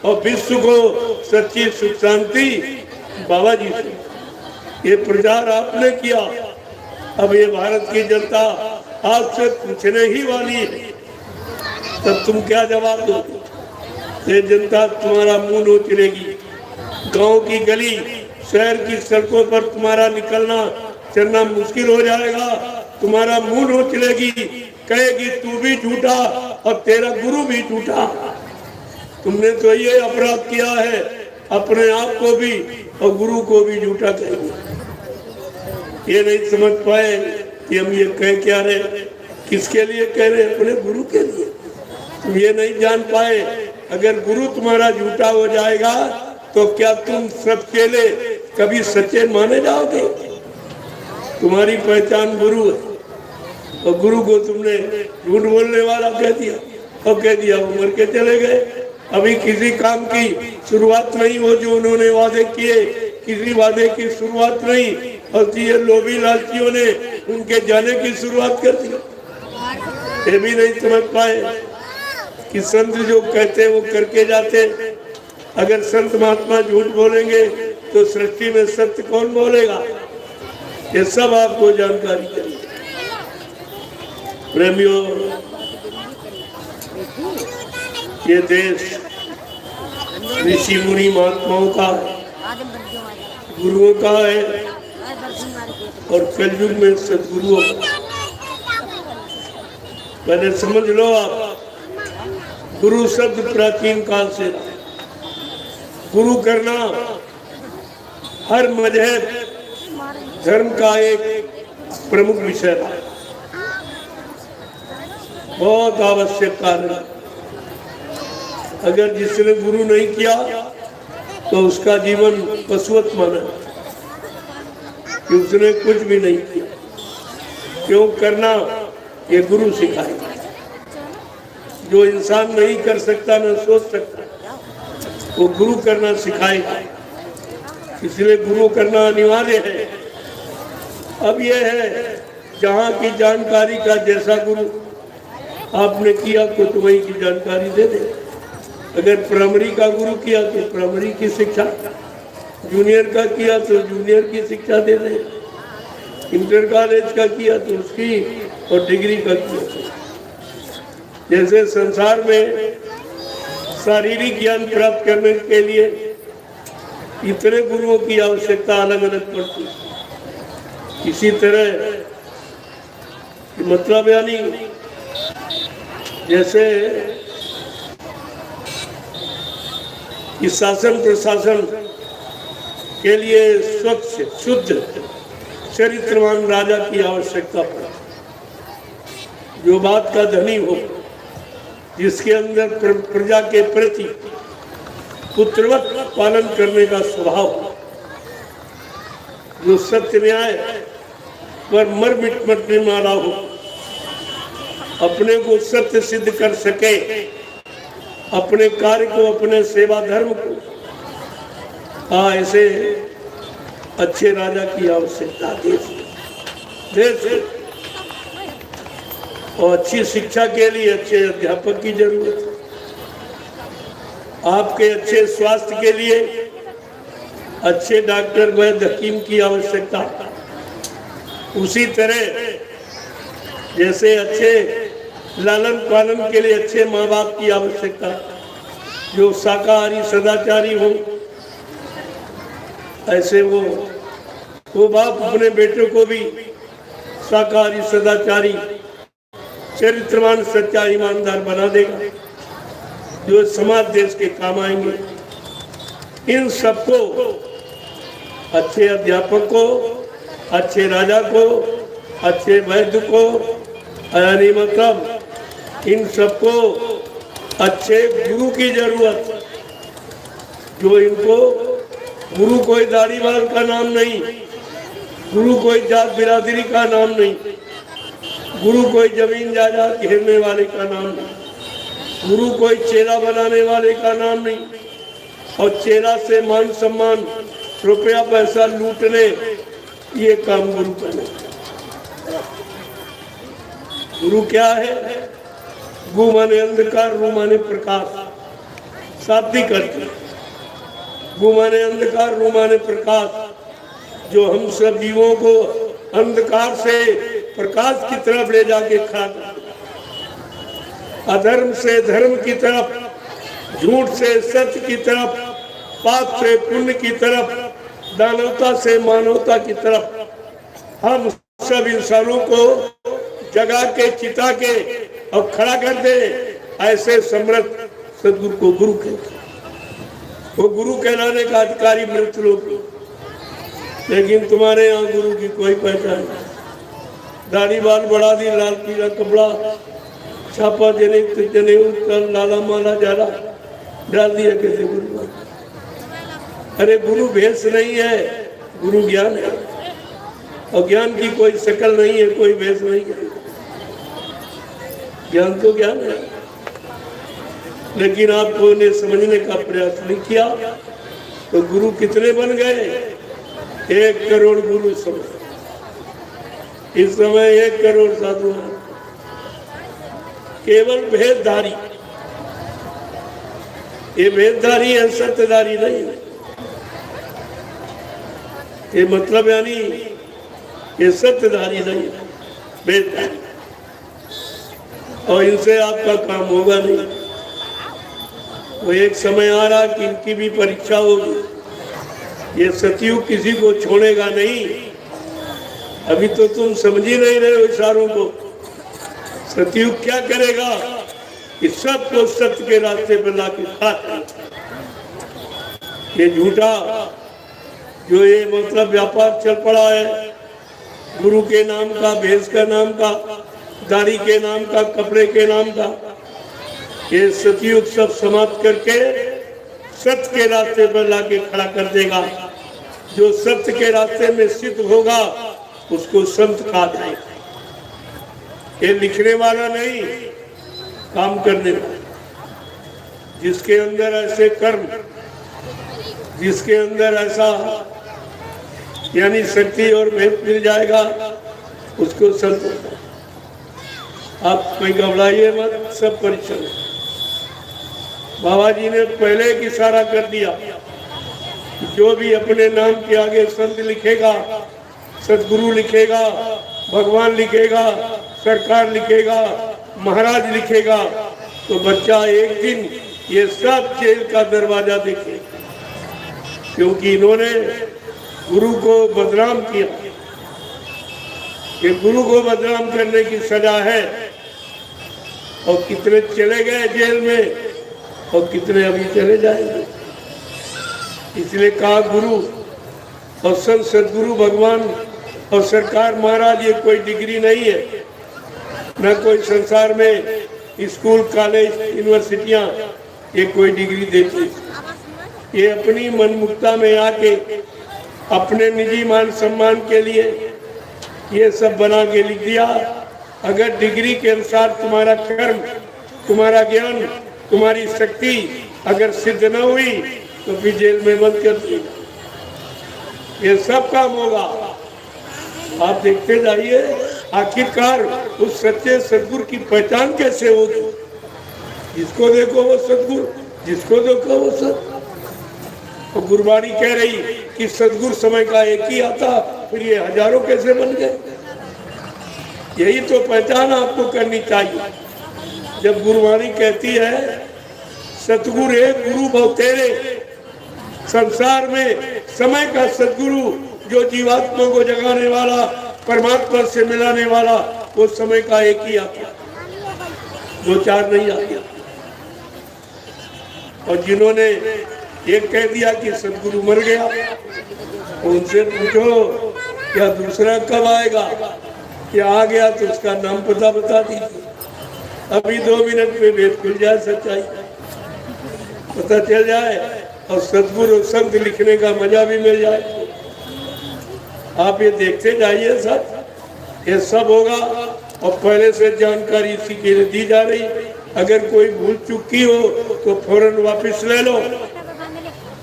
और विश्व को सच्ची सुख शांति बाबा जी से। ये प्रचार आपने किया। अब ये भारत की जनता आपसे पूछने ही वाली है, तब तुम क्या जवाब दोगे? ये जनता तुम्हारा मुंह नोच लेगी। गांव की गली, शहर की सड़कों पर तुम्हारा निकलना चलना मुश्किल हो जाएगा। तुम्हारा मुंह नोच लेगी, कहेगी तू भी झूठा और तेरा गुरु भी झूठा। तुमने तो ये अपराध किया है, अपने आप को भी और गुरु को भी झूठा कहेंगे। ये नहीं समझ पाए कि हम ये कह क्या रहे, किसके लिए कह रहे? अपने गुरु के लिए। तुम ये नहीं जान पाए, अगर गुरु तुम्हारा झूठा हो जाएगा तो क्या तुम सब चेले कभी सच्चे माने जाओगे? तुम्हारी पहचान गुरु है, और गुरु को तुमने झूठ बोलने वाला कह दिया, और कह दिया वो मर के चले गए। अभी किसी काम की शुरुआत नहीं हो जो उन्होंने वादे किए, किसी वादे की शुरुआत नहीं, और ये लोभी लालचियों ने उनके जाने की शुरुआत कर दी। ये भी नहीं समझ पाए कि संत जो कहते वो करके जाते। अगर संत महात्मा झूठ बोलेंगे तो सृष्टि में सत्य कौन बोलेगा? ये सब आपको जानकारी चाहिए। प्रेमियों, ये देश ऋषि मुनि महात्माओं का है, गुरुओं का है, और कलयुग में सदगुरुओं का। पहले समझ लो आप, गुरु शब्द प्राचीन काल से, गुरु करना हर मजहब धर्म का एक प्रमुख विषय था, बहुत आवश्यक कार्य। अगर जिसने गुरु नहीं किया तो उसका जीवन पशुवत माना कि उसने कुछ भी नहीं किया। क्यों करना, ये गुरु सिखाए। जो इंसान नहीं कर सकता, न सोच सकता, वो गुरु करना सिखाएगा। इसलिए गुरु करना अनिवार्य है। अब यह है, जहाँ की जानकारी का जैसा गुरु आपने किया कुछ वही की जानकारी दे दे। अगर प्राइमरी का गुरु किया तो प्राइमरी की शिक्षा, जूनियर का किया तो जूनियर की शिक्षा दे दे, इंटर कॉलेज का किया तो उसकी, और डिग्री का किया तो। जैसे संसार में शारीरिक ज्ञान प्राप्त करने के लिए इतने गुरुओं की आवश्यकता अलग अलग पड़ती है, इसी तरह मतलब यानी जैसे इस शासन प्रशासन के लिए स्वच्छ शुद्ध चरित्रवान राजा की आवश्यकता पड़ती, जो बात का धनी हो, जिसके अंदर प्रजा के प्रति पुत्रवत पालन करने का स्वभाव, जो सत्य न्याय पर मर मिटने वाला हो, अपने को सत्य सिद्ध कर सके, अपने कार्य को, अपने सेवा धर्म को, ऐसे अच्छे राजा की आवश्यकता देश और अच्छी शिक्षा के लिए अच्छे अध्यापक की जरूरत है। आपके अच्छे स्वास्थ्य के लिए अच्छे डॉक्टर वैद्य हकीम की आवश्यकता। उसी तरह जैसे अच्छे लालन पालन के लिए अच्छे माँ बाप की आवश्यकता, जो शाकाहारी सदाचारी हो, ऐसे वो बाप अपने बेटे को भी शाकाहारी सदाचारी चरित्रवान सच्चा ईमानदार बना देगा, जो समाज देश के काम आएंगे। इन सबको, अच्छे अध्यापक को, अच्छे राजा को, अच्छे वैद्य को, यानी मतलब इन सबको अच्छे गुरु की जरूरत, जो इनको, गुरु कोई दाढ़ीवाल का नाम नहीं, गुरु कोई जात बिरादरी का नाम नहीं, गुरु कोई जमीन जायदाद घेरने वाले का नाम नहीं, गुरु कोई चेला बनाने वाले का नाम नहीं, और चेला से मान सम्मान रुपया पैसा लूटने, ये काम गुरु का नहीं। गुरु क्या है? गु माने अंधकार, रू माने प्रकाश, शाब्दिक अर्थ। गु माने अंधकार, रू माने प्रकाश, जो हम सब जीवों को अंधकार से प्रकाश की तरफ ले जाके खड़ा कर, अधर्म से धर्म की तरफ, झूठ से सत्य की तरफ, पाप से पुण्य की तरफ, दानवता से मानवता की तरफ हम सब इंसानों को जगा के, चिता के और खड़ा कर दे। ऐसे समर्थ सदगुरु को गुरु कहते। वो गुरु कहलाने का अधिकारी मृत लोग, लेकिन तुम्हारे यहाँ गुरु की कोई पहचान नहीं। दाढ़ी बाल बढ़ा दी, लाल पीला कपड़ा, छापा जने उत्तर लाला माला जाला डाल दिया, कैसे गुरु? अरे गुरु भेष नहीं है, गुरु ज्ञान है, और ज्ञान की कोई शकल नहीं है, कोई भेष नहीं है। ज्ञान तो ज्ञान है, लेकिन आपको ने समझने का प्रयास नहीं किया तो गुरु कितने बन गए? 1 करोड़ गुरु समझ। इस समय 1 करोड़ साधु हैं, केवल भेदधारी। ये भेदधारी है, सत्यधारी नहीं है। ये मतलब यानी ये सत्यधारी नहीं है, भेदधारी। और इनसे आपका काम होगा नहीं। वो एक समय आ रहा कि इनकी भी परीक्षा होगी। ये सतयुग किसी को छोड़ेगा नहीं। अभी तो तुम समझ ही नहीं रहे हो इशारों को। सतयुग क्या करेगा कि सबको सत्य के रास्ते पर लाके खड़ा। ये झूठा जो ये मतलब व्यापार चल पड़ा है, गुरु के नाम का, भेष का नाम का, दाढ़ी के नाम का, कपड़े के नाम का, ये सतयुग सब समाप्त करके सत्य के रास्ते पर लाके खड़ा कर देगा। जो सत्य के रास्ते में सिद्ध होगा उसको संत कहा जाएगा। ये लिखने वाला नहीं, काम करने वाला। जिसके अंदर ऐसे कर्म, जिसके अंदर ऐसा यानी शक्ति और भेद मिल जाएगा उसको संत होता है। आप कोई घबराइए मत, सब परिचय। बाबा जी ने पहले एक इशारा कर दिया, जो भी अपने नाम के आगे संत लिखेगा, सदगुरु लिखेगा, भगवान लिखेगा, सरकार लिखेगा, महाराज लिखेगा, तो बच्चा एक दिन ये सब जेल का दरवाजा देखेगा। क्योंकि इन्होंने गुरु को बदनाम किया। ये गुरु को बदनाम करने की सजा है। और कितने चले गए जेल में और कितने अभी चले जाएंगे। इसलिए कहा गुरु और संत सदगुरु भगवान और सरकार महाराज ये कोई डिग्री नहीं है, न कोई संसार में स्कूल कॉलेज यूनिवर्सिटियां ये कोई डिग्री देती। ये अपनी मनमुक्ता में आके अपने निजी मान सम्मान के लिए ये सब बना के लिख दिया। अगर डिग्री के अनुसार तुम्हारा कर्म, तुम्हारा ज्ञान, तुम्हारी शक्ति अगर सिद्ध न हुई तो फिर जेल में बंद कर देगा। ये सब काम होगा। आप देखते जाइए आखिरकार उस सच्चे सदगुरु की पहचान कैसे होगी। जिसको देखो वो सदगुरु, जिसको देखो वो सदगुरु। और गुरबाणी कह रही कि सदगुरु समय का एक ही आता, फिर ये हजारों कैसे बन गए। यही तो पहचान आपको करनी चाहिए। जब गुरबाणी कहती है सतगुरु एक गुरु बहु तेरे, संसार में समय का सदगुरु जो जीवात्मा को जगाने वाला, परमात्मा से मिलाने वाला, वो समय का एक ही आता, दो चार नहीं आते। और जिन्होंने एक कह दिया कि सदगुरु मर गया, उनसे पूछो क्या दूसरा कब आएगा, क्या आ गया तो उसका नाम पता बता दीजिए। अभी 2 मिनट में भेद खुल जाए, सच्चाई पता चल जाए और सदगुरु संत लिखने का मजा भी मिल जाए। आप ये देखते जाइए, सब ये सब होगा और पहले से जानकारी इसी के लिए दी जा रही। अगर कोई भूल चूक की हो तो फौरन वापस ले लो,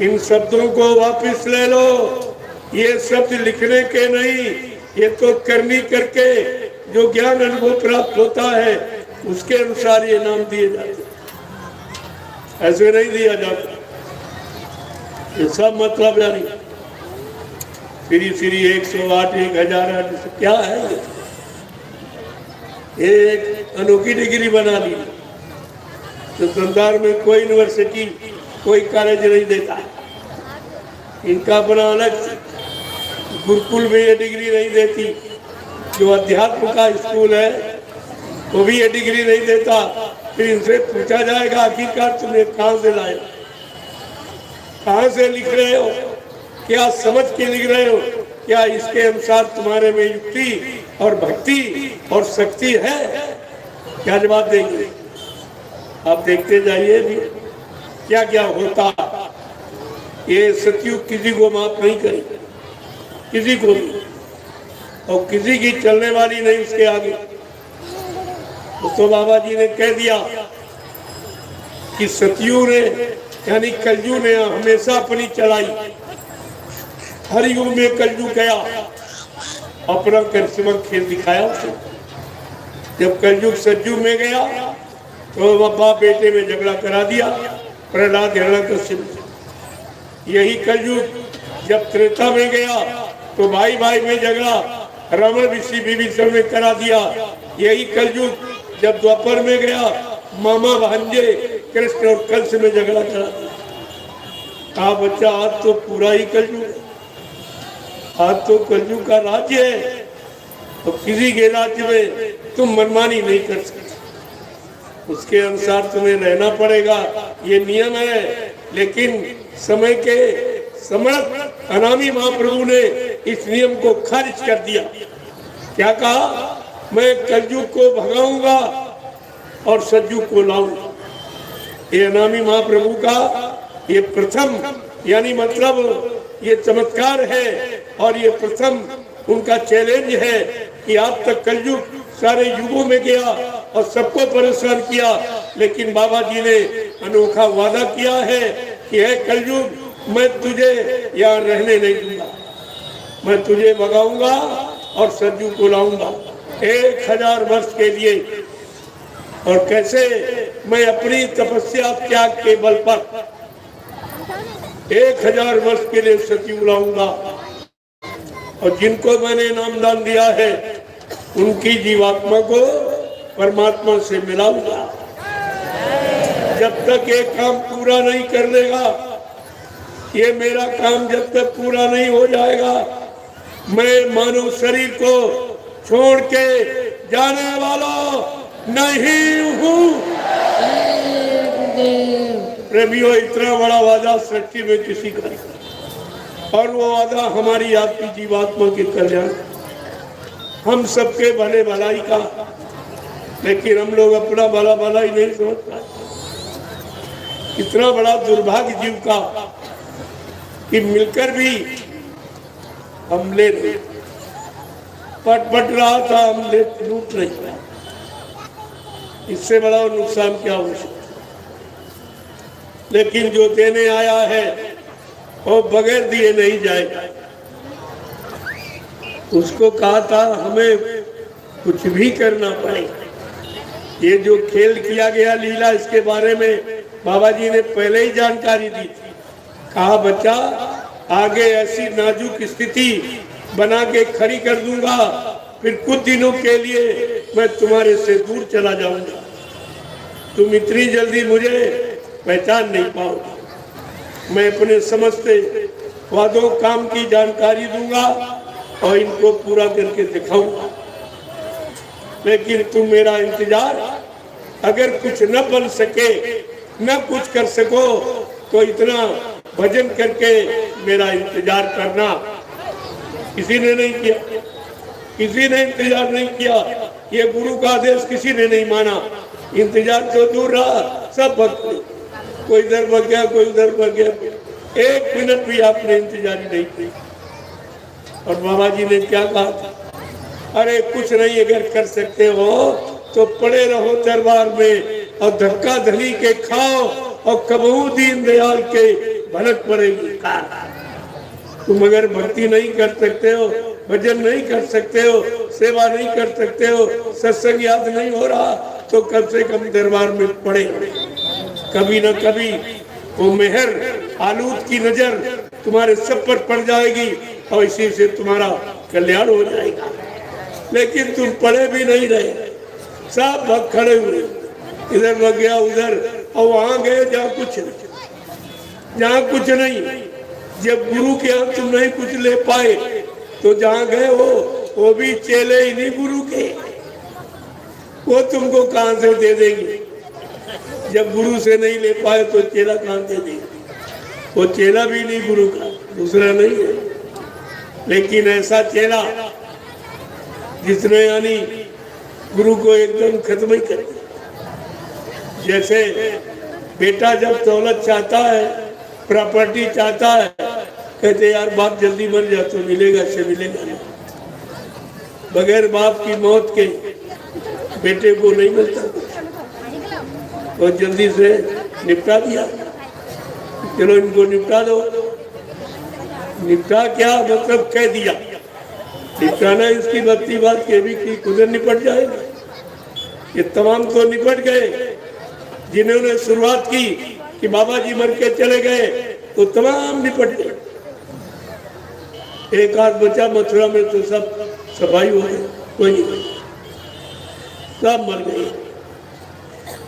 इन शब्दों को वापस ले लो। ये शब्द लिखने के नहीं, ये तो करनी करके जो ज्ञान अनुभव प्राप्त होता है उसके अनुसार ये नाम दिए जाते, ऐसे नहीं दिया जाता। ये सब मतलब यानी फ्री 108 1008 क्या है। ये एक अनोखी डिग्री बना दी तो संसार में कोई यूनिवर्सिटी, कोई कॉलेज नहीं देता। इनका अपना अलग, गुरुकुल में ये डिग्री नहीं देती। जो अध्यात्म का स्कूल है वो भी ये डिग्री नहीं देता। फिर इनसे पूछा जाएगा आखिरकार तुम्हें कहाँ से लाए, कहाँ से लिख रहे हो, क्या समझ के लिख रहे हो, क्या इसके अनुसार तुम्हारे में युक्ति और भक्ति और शक्ति है, क्या जवाब देंगे। आप देखते जाइए भी क्या क्या होता। ये सतयुग किसी को माफ नहीं करेगा, किसी को भी, और किसी की चलने वाली नहीं इसके आगे। तो बाबा जी ने कह दिया कि सतयुग ने यानी कलयुग ने हमेशा अपनी चलाई। हर युग में कलयुग गया, अपना करिश्मा खेल दिखाया उसे। जब कलयुग सतयुग में गया तो बाप बेटे में झगड़ा करा दिया, प्रहलाद हिरण्यकश्यप। यही कलयुग जब त्रेता में गया तो भाई भाई में झगड़ा रावण ऋषि विभीषण में करा दिया। यही कलयुग जब द्वापर में गया मामा भांजे कृष्ण और कंस में झगड़ा करा दिया। कहा बच्चा आज तो पूरा ही कलयुग है, आज तो कलयुग का राज्य है, तो किसी के राज्य में तुम मनमानी नहीं कर सकते, उसके अनुसार तुम्हें रहना पड़ेगा, ये नियम है। लेकिन समय के समर्थ अनामी महाप्रभु ने इस नियम को खारिज कर दिया। क्या कहा? मैं कलयुग को भगाऊंगा और सतयुग को लाऊंगा। ये अनामी महाप्रभु का ये प्रथम यानी मतलब ये चमत्कार है और ये प्रथम उनका चैलेंज है कि आप तक कलयुग सारे युगों में गया और सबको परेशान किया, लेकिन बाबा जी ने अनोखा वादा किया है कि है कलयुग, मैं तुझे यहाँ रहने नहीं दूंगा, मैं तुझे भगाऊंगा और सतयुग को लाऊंगा 1000 वर्ष के लिए। और कैसे? मैं अपनी तपस्या त्याग के बल पर 1000 वर्ष के लिए सतयुग लाऊंगा और जिनको मैंने नामदान दिया है उनकी जीवात्मा को परमात्मा से मिलाऊंगा। जब तक ये काम पूरा नहीं कर लेगा, ये मेरा काम जब तक पूरा नहीं हो जाएगा, मैं मानव शरीर को छोड़ के जाने वाला नहीं हूँ। प्रेमियों, इतना बड़ा वादा सृष्टि में किसी का नहीं, और वो वादा हमारी आपकी जीवात्मा के कल्याण, हम सबके भले भलाई का। लेकिन हम लोग अपना भला भलाई नहीं समझ पाते। इतना बड़ा दुर्भाग्य जीव का कि मिलकर भी हम ले पट रहा था, हम ले लूट नहीं पाए। इससे बड़ा नुकसान क्या हो सकता? लेकिन जो देने आया है वो बगैर दिए नहीं जाएगा। उसको कहा था हमें कुछ भी करना पड़ेगा। ये जो खेल किया गया लीला, इसके बारे में बाबा जी ने पहले ही जानकारी दी थी। कहा बच्चा, आगे ऐसी नाजुक स्थिति बना के खड़ी कर दूंगा, फिर कुछ दिनों के लिए मैं तुम्हारे से दूर चला जाऊंगा। तुम इतनी जल्दी मुझे पहचान नहीं पाओगे। मैं अपने समस्त वादों काम की जानकारी दूंगा और इनको पूरा करके दिखाऊंगा। लेकिन तुम मेरा इंतजार, अगर कुछ न बन सके, न कुछ कर सको, तो इतना भजन करके मेरा इंतजार करना। किसी ने नहीं किया, किसी ने इंतजार नहीं किया। ये गुरु का आदेश किसी ने नहीं माना। इंतजार तो दूर रहा, सब भक्त, कोई इधर भाग गया, कोई उधर भाग गया। 1 मिनट भी आपने इंतजार नहीं की। और बाबा जी ने क्या कहा था? अरे कुछ नहीं, अगर कर सकते हो तो पड़े रहो दरबार में और धक्का धनी के खाओ और कबहू दीन दयाल के भनक पड़ेगी। तुम अगर भक्ति नहीं कर सकते हो, भजन नहीं कर सकते हो, सेवा नहीं कर सकते हो, सत्संग याद नहीं हो रहा, तो कम से कम दरबार में पड़े। कभी न कभी वो मेहर आलूद की नजर तुम्हारे सब पर पड़ जाएगी और इसी से तुम्हारा कल्याण हो जाएगा। लेकिन तुम पड़े भी नहीं रहे, सब भक्त खड़े हुए, इधर लग गया उधर, और वहां गए जहाँ कुछ नहीं। जब गुरु के यहाँ तुम नहीं कुछ ले पाए तो जहाँ गए वो भी चेले ही नहीं गुरु के, वो तुमको कहाँ से दे देंगे? जब गुरु से नहीं ले पाए तो चेला कहाँ दे देंगे? वो चेला भी नहीं गुरु का, दूसरा नहीं है। लेकिन ऐसा चेला जिसने यानी गुरु को एकदम खत्म ही कर दिया। जैसे बेटा जब दौलत चाहता है, प्रॉपर्टी चाहता है, कहते यार बाप जल्दी मर जा तो मिलेगा से मिलेगा नहीं। बगैर बाप की मौत के बेटे को नहीं मिलता, तो जल्दी से निपटा दिया। चलो इनको निपटा दो। निपटा क्या मतलब कह दिया, निपटाना इसकी बत्ती बात के भी कि उधर निपट जाएगा। ये तमाम तो निपट गए। जिन्होंने शुरुआत की कि बाबा जी मर के चले गए तो तमाम निपट गए। एक आध बचा मथुरा में तो सब सफाई हो गई, कोई नहीं, सब मर गए।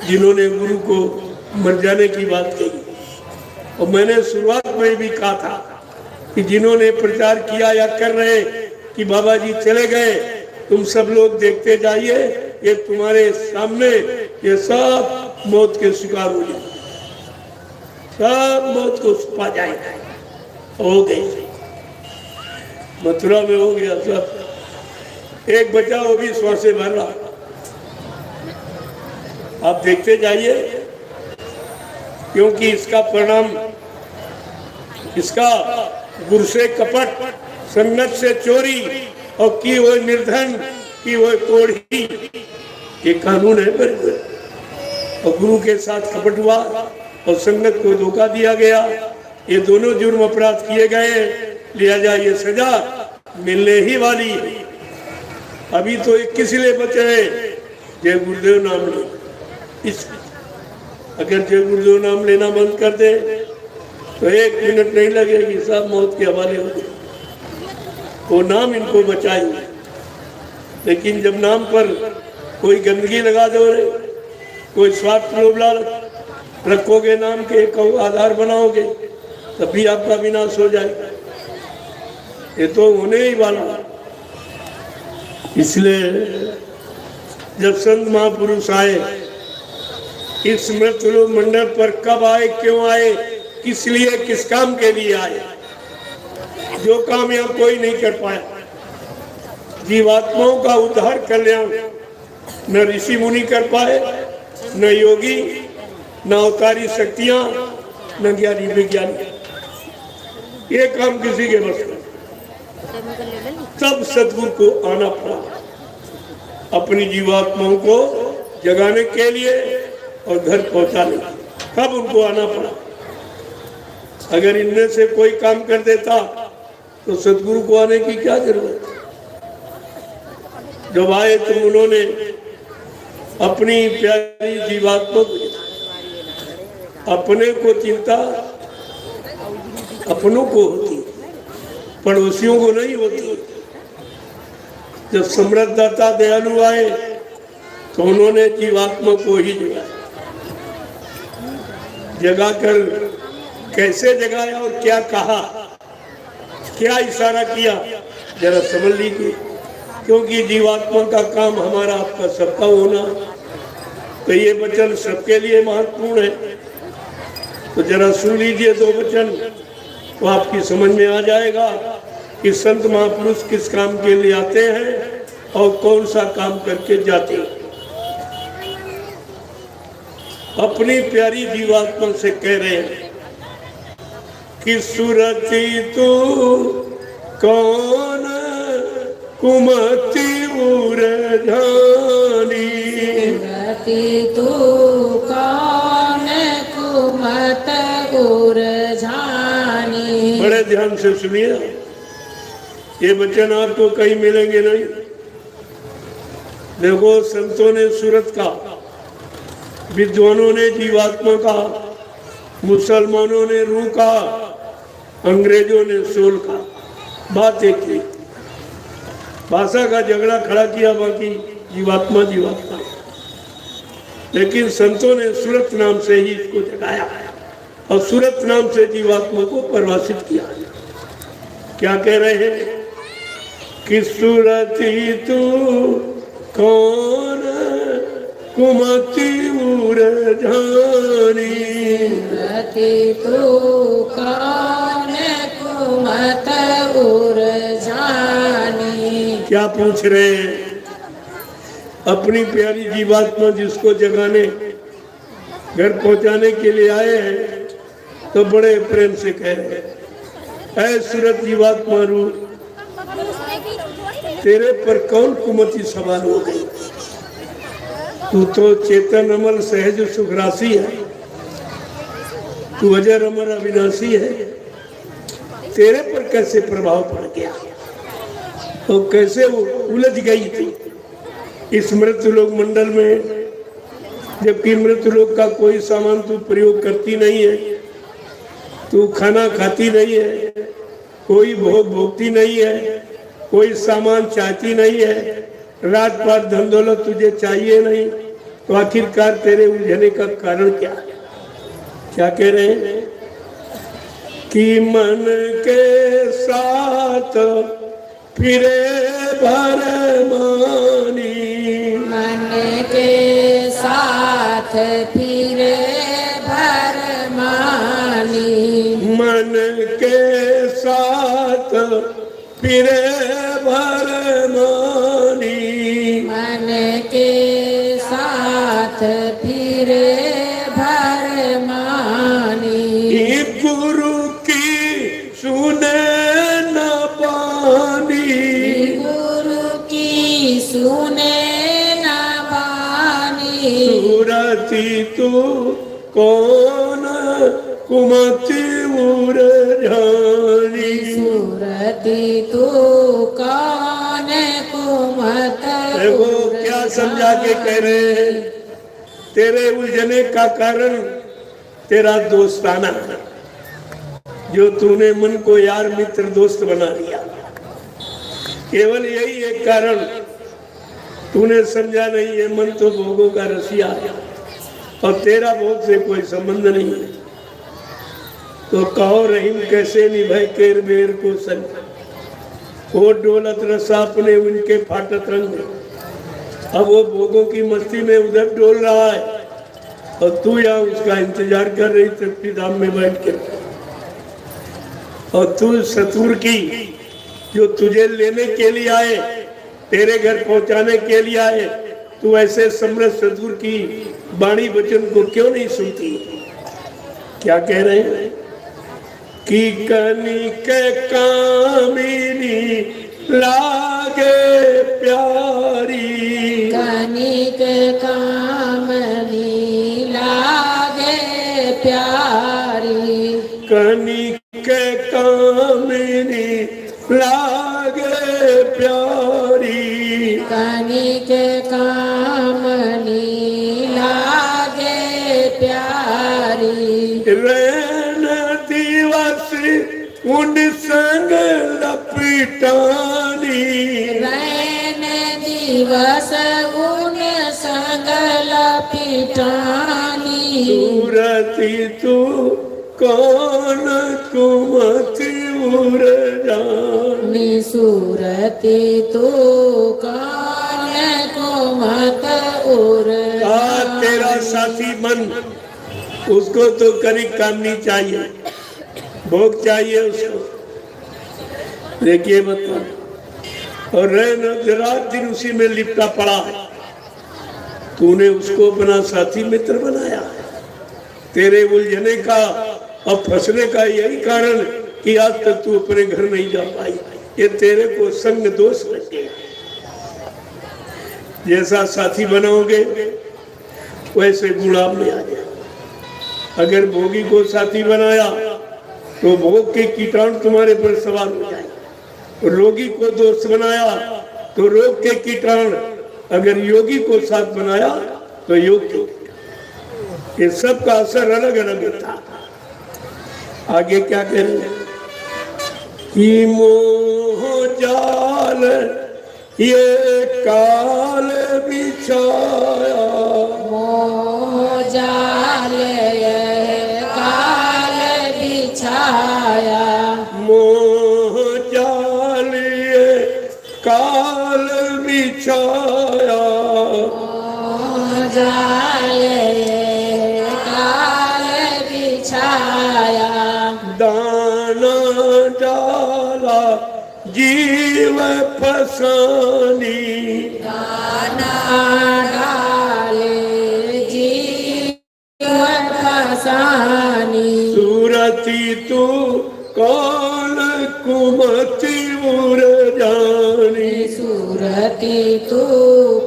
जिन्होंने गुरु को मर जाने की बात कही, और मैंने शुरुआत में भी कहा था कि जिन्होंने प्रचार किया या कर रहे कि बाबा जी चले गए, तुम सब लोग देखते जाइए, ये तुम्हारे सामने ये सब मौत के शिकार हो जाए, सब मौत को छुपा जाएगा। हो गए मथुरा में हो गया सब। एक बचा वो भी श्वासे भर रहा। आप देखते जाइए, क्योंकि इसका परिणाम, इसका गुरु से कपट, संगत से चोरी और की वो निर्धन, की वो कोढ़ी, ये कानून है। और गुरु के साथ कपट हुआ और संगत को धोखा दिया गया। ये दोनों जुर्म अपराध किए गए, लिहाजा ये सजा मिलने ही वाली है। अभी तो 21 ले बचे हैं, जय गुरुदेव नाम ले। इस अगर जय गुरुदेव नाम लेना बंद कर दे तो 1 मिनट नहीं लगेगी, सब मौत के हवाले हो गए। वो नाम इनको बचाएंगे। लेकिन जब नाम पर कोई गंदगी लगा दो, कोई स्वार्थ लोभ रखोगे, नाम के आधार बनाओगे, तब भी आपका विनाश हो जाएगा। ये तो होने ही वाला। इसलिए जब संत महापुरुष आए, इस मृतलोक मंडल पर कब आए, क्यों आए, किस लिए, किस काम के लिए आए, जो काम यहाँ कोई नहीं कर पाया। जीवात्माओं का उद्धार कल्याण न ऋषि मुनि कर पाए, न योगी, न अवतारी शक्तियां, न ज्ञानी विज्ञानी। ये काम किसी के बस में। तब सदगुरु को आना पड़ा अपनी जीवात्माओं को जगाने के लिए और घर पहुंचाने। कब उनको आना पड़ा? अगर इनमें से कोई काम कर देता तो सदगुरु को आने की क्या जरूरत? जब आए तो उन्होंने अपनी प्यारी जीवात्मा को, अपने को चिंता अपनों को होती, पड़ोसियों को नहीं होती। जब समृद्ध दाता दयालु आए तो उन्होंने जीवात्मा को ही जगाकर कैसे जगाया और क्या कहा, क्या इशारा किया, जरा समझ लीजिए। क्योंकि जीवात्मा का काम हमारा आपका सबका होना, तो ये वचन सबके लिए महत्वपूर्ण है। तो जरा सुन लीजिए 2 वचन, तो आपकी समझ में आ जाएगा कि संत महापुरुष किस काम के लिए आते हैं और कौन सा काम करके जाते हैं। अपनी प्यारी जीवात्मा से कह रहे हैं कि सुरती तू कौन कुमति उरझानी, सुरती तू कौन कुमत उरझानी। बड़े ध्यान से सुनिए, ये वचन आपको कहीं मिलेंगे नहीं। देखो, संतों ने सूरत का, विद्वानों ने जीवात्मा का, मुसलमानों ने रूह का, अंग्रेजों ने सोल का। बात एक ही, भाषा का झगड़ा खड़ा किया, बाकी जीवात्मा जीवात्मा। लेकिन संतों ने सूरत नाम से ही इसको जगाया और सूरत नाम से जीवात्मा को परिभाषित किया। क्या कह रहे हैं कि सूरती तू कौन कुमति उरझानी, सुरती तू कौन कुमत उरझानी। क्या पूछ रहे हैं? अपनी प्यारी जीवात्मा जिसको जगाने, घर पहुंचाने के लिए आए हैं, तो बड़े प्रेम से कह रहे हैं, ऐ सूरत जीवात्मा रूह, तेरे पर कौन कुमति सवार हो गई? तू तो चेतन अमर सहज सुखराशि है, तू अजर अमर अविनाशी है। तेरे पर कैसे प्रभाव पड़ गया? तो कैसे वो उलझ गई थी इस मृतलोक मंडल में, जबकि मृतलोक का कोई सामान तू प्रयोग करती नहीं है, तू खाना खाती नहीं है, कोई भोग भोगती नहीं है, कोई सामान चाहती नहीं है, राजपाट धन दौलत तुझे चाहिए नहीं। तो आखिरकार तेरे उलझने का कारण क्या? क्या कह रहे हैं कि मन के साथ फिरे भरमानी, मन के साथ फिरे भरमानी, मन के साथ फिरे भरमानी, मन के साथ फिरे भरमानी। गुरु की सुने न बानी, गुरु की सुने न बानी। सूरती तू कौन कुमति उरझानी, सूरती तू कौन कुमत। वो क्या समझा के कह रहे हैं? तेरे उलझने का कारण तेरा दोस्ताना, जो तूने मन को यार मित्र दोस्त बना लिया, केवल यही एक कारण। तूने समझा नहीं है मन तो भोगों का रसिया है और तेरा भोग से कोई संबंध नहीं है। तो कहो रहीम कैसे निभाए केर बेर को संग, वो डोलत रसा अपने उनके फाटत रंग। अब वो भोगों की मस्ती में उधर डोल रहा है और तू यहाँ उसका इंतजार कर रही तृप्ति धाम में बैठ के। और तू सतुर की जो तुझे लेने के लिए आए, तेरे घर पहुंचाने के लिए आए, तू ऐसे समृद्ध सतुर की वाणी वचन को क्यों नहीं सुनती? क्या कह रहे हैं कि कनिक कामिनी लागे प्यारी, कनिक कामनी लागे प्यारी। कनिक कामिनी लागे प्यारी, कनिक कामनी लागे प्यारी। रैन दिवस उन संग लपिटानी, रैन दिवस उन संग लपिटानी। सूरती तू कौन कुमति उरझानी, सूरती तू कौन कुमत उरझानी। तेरा साथी मन, उसको तो कनिक कामनी चाहिए, भोग चाहिए उसको। देखिए बता, और रहना रात दिन उसी में लिपटा पड़ा है। तूने उसको अपना साथी मित्र बनाया है। तेरे उलझने का और फंसने का यही कारण कि आज तक तू अपने घर नहीं जा पाई। ये तेरे को संग दोष लगे। जैसा साथी बनाओगे वैसे गुलाम में आ जाए। अगर भोगी को साथी बनाया तो भोग के कीटाणु तुम्हारे पर सवार हो जाए। रोगी को दोस्त बनाया तो रोग के कीटाणु, अगर योगी को साथ बनाया तो योग के। ये सब का असर अलग अलग था। आगे क्या कह रहे हैं कि मोह जाल ये काल बिछाया, मोह जाल ये काल बिछाया। मोह जाल ये काल बिछाया, मोह जाल ये काल बिछाया। दाना डाला जीव फसानी, दाना डाले जीव फसानी। सूरती तू कौन कुमति उरझानी, सूरती तू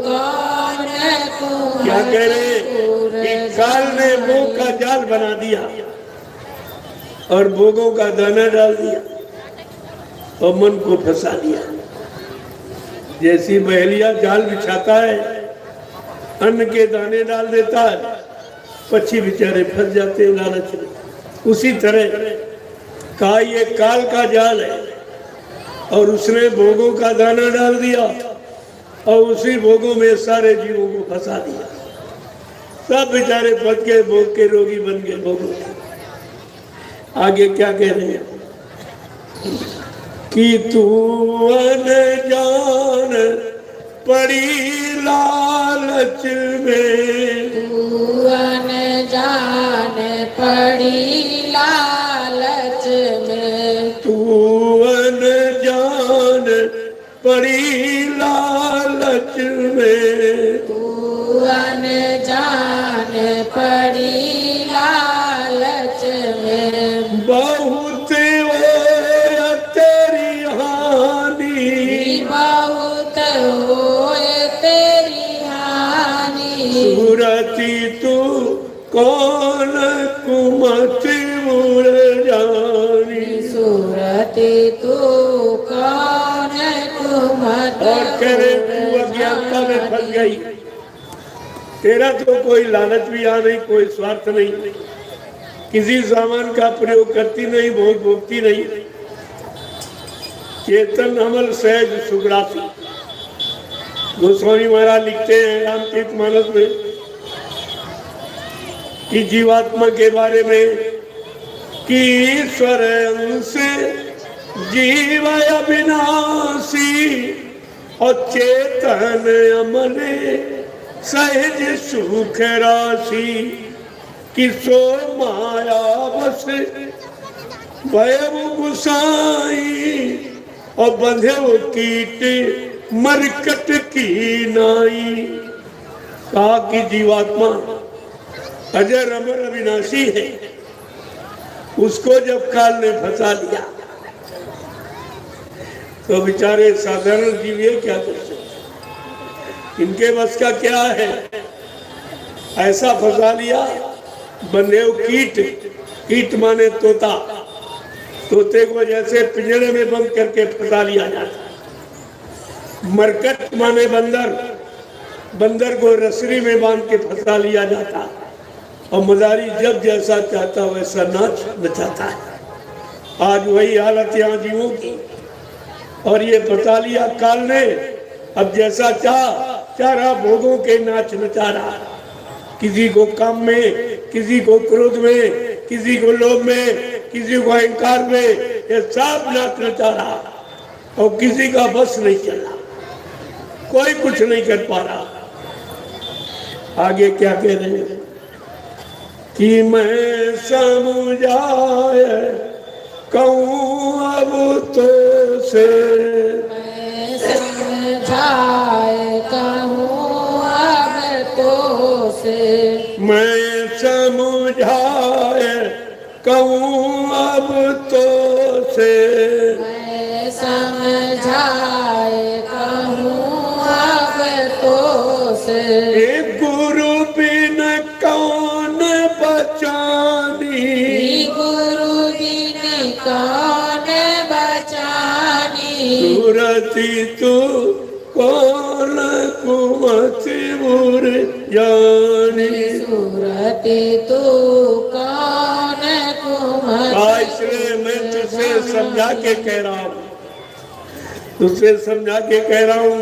कौन कुमत। क्या कह रहे कि काल ने मोह का जाल बना दिया और भोगों का दाना डाल दिया और मन को फंसा दिया। जैसी बहेलिया जाल बिछाता है, अन्न के दाने डाल देता है, पक्षी बेचारे फंस जाते हैं लालच में। उसी तरह का ये काल का जाल है और उसने भोगों का दाना डाल दिया और उसी भोगों में सारे जीवों को फंसा दिया। सब बेचारे फंस गए, भोग के रोगी बन गए भोगों के। आगे क्या कह रहे हैं कि तू अनजान पड़ी लालच में, तू अनजान पड़ी लालच में। तू अनजान पड़ी लालच में, तू अनजान पड़ी लालच में, बहुत हो तेरी हानि, बहुत होए तेरी हानि, सूरती तू कौन कुमत मुर जानी, सूरती तू कौन कुमत और करे तू अज्ञानता में फंस गई, तेरा तो कोई लालच भी आ नहीं, कोई स्वार्थ नहीं, किसी सामान का प्रयोग करती नहीं, भोग भोगती नहीं, चेतन अमल सहज सुग्रासी। गोस्वामी महाराज लिखते हैं रामचरितमानस में कि जीवात्मा के बारे में कि ईश्वर अंश जीव अविनाशी और चेतन अमले सहज सुख राशि, किसो माया बस भयव गुसाई और बंधे वो कीट मरकट की नाई। कहा कि जीवात्मा अजर अमर अविनाशी है, उसको जब काल ने फंसा लिया तो बेचारे साधारण जीव ये क्या कर सकते, इनके बस का क्या है, ऐसा फंसा लिया। बंधे कीट, कीट माने तोता, तोते को जैसे पिंजरे में बंद करके फंसा लिया जाता। मरकट माने बंदर, बंदर को रसरी में बांध के फंसा लिया जाता और मदारी जब जैसा चाहता वैसा नाच नचाता है। आज वही हालत यहाँ जीवों की, और ये फंसा लिया काल ने, अब जैसा चाह रहा भोगों के नाच नचा रहा, किसी को काम में, किसी को क्रोध में, किसी को लोभ में, किसी को अहंकार में, ये सब नाच नचा रहा और किसी का बस नहीं चल रहा, कोई कुछ नहीं कर पा रहा। आगे क्या कह रहे हैं कि मैं समझाए कहूँ अब तो से, मैं समझाए कहूँ अब तो से, मैं समझाए कहूँ अब तो से, मैं समझाए कहूँ अब तो से, एक गुरु बिन कौन बचानी, गुरु बिन कौन बचानी, सूरती तू कौन कुमति मुर जानी, सूरती तू कौन कुमत। इसलिए मैं तुझसे समझा के कह रहा हूँ, तुझसे समझा के कह रहा हूँ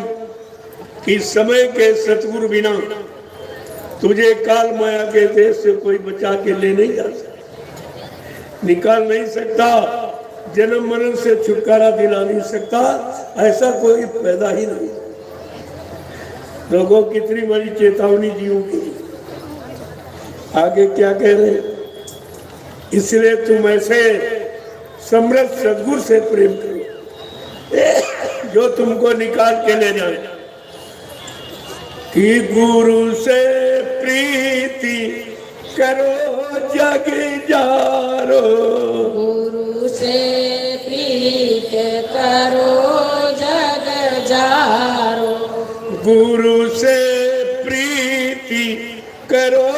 कि समय के सतगुरु बिना तुझे काल माया के देश से कोई बचा के ले नहीं जा सकता, निकाल नहीं सकता, जन्म मरण से छुटकारा दिला नहीं सकता, ऐसा कोई पैदा ही नहीं। लोगों कितनी बड़ी चेतावनी जीवों की। आगे क्या कह रहे हैं, इसलिए तुम ऐसे समृद्ध सद्गुरु से प्रेम करो जो तुमको निकाल के ले जाए, कि गुरु से प्रीति करो जग जारो, गुरु से प्रीत करो जग जारो, गुरु से प्रीति करो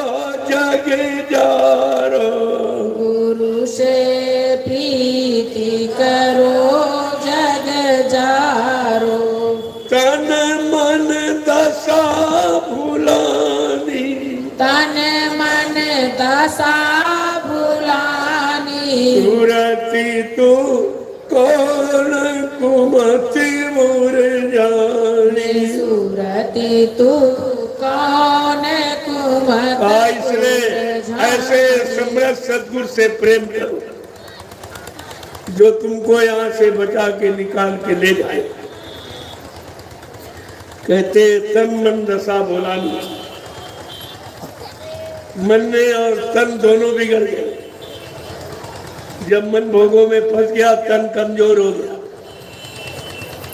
जग जारो, गुरु से प्रीति करो जग जारो, तन मन दशा भुलानी, तन मन दशा भुलानी, सूरती तू कौन कुमति मुर जानी, सूरती तू कौन कुमत। इसलिए ऐसे समृद्ध सद्गुरु से प्रेम करो जो तुमको यहाँ से बचा के निकाल के ले जाए। कहते तन मन दशा भुलानी, मन ने और तन दोनों बिगड़ गए। जब मन भोगों में फंस गया, तन कमजोर हो गया,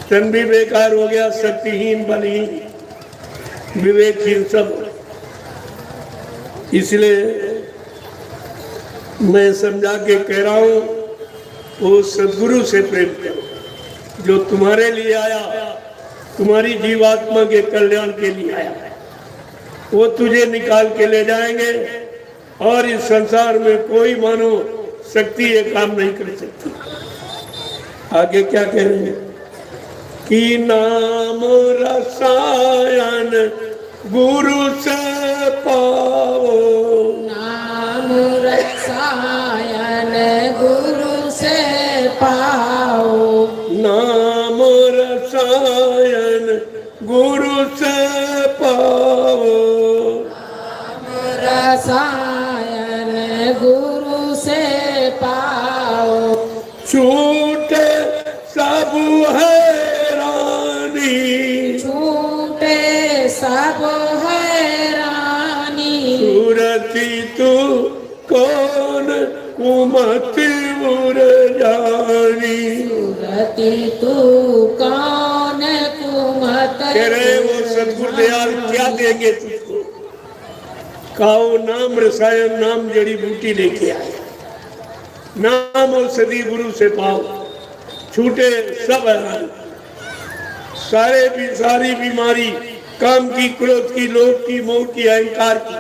तन भी बेकार हो गया, शक्तिहीन, बलहीन, विवेकहीन सब। इसलिए मैं समझा के कह रहा हूं, वो सदगुरु से प्रेम करो जो तुम्हारे लिए आया, तुम्हारी जीवात्मा के कल्याण के लिए आया। वो तुझे निकाल के ले जाएंगे और इस संसार में कोई मानो शक्ति ये काम नहीं कर सकती। आगे क्या कह रहे हैं कि नाम रसायन गुरु से पाओ, नाम रसायन गुरु से पाओ, नाम रसायन गुरु से पाओ, रसायन गुरु से पाओ, छूटे सब हैरानी, छूटे सब हैरानी, सूरती तू कौन कुमत उर जानी। सूरती तू कौन कुमत। कह रहे वो सतगुरु दयाल क्या देंगे तुझको? खाओ नाम रसायन, नाम जड़ी बूटी लेके आए, नाम औषधि गुरु से पाओ, छूटे सब हैरानी, सारे भी सारी बीमारी, काम की, क्रोध की, लोभ की, मोह की, अहंकार की,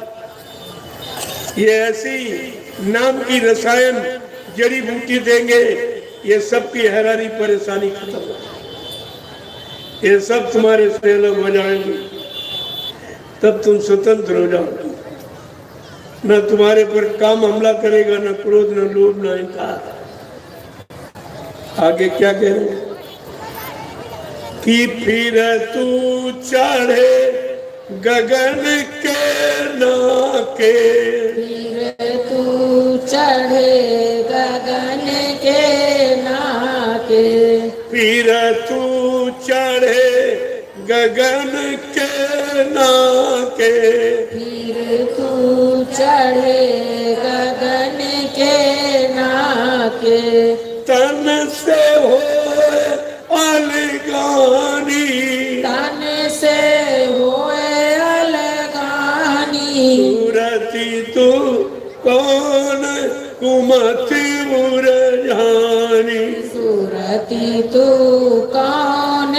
ये ऐसी नाम की रसायन जड़ी बूटी देंगे, ये सब की हैरानी परेशानी खत्म हो, ये सब तुम्हारे से अलग हो जाएंगे, तब तुम स्वतंत्र हो जाओगे। न तुम्हारे पर काम हमला करेगा, न क्रोध, न लोभ, न अहंकार। आगे क्या कह रहे हैं कि फिर तू चढ़े गगन के नाके, फिर तू चढ़े गगन के नाके, फिर तू चढ़े गगन के नाके, फिर तू चढ़े गगन के नाके, तन से हो अलगानी, तन से होए अलगानी, सूरती तू कौन कुमत उर जानी। सूरती तू कौन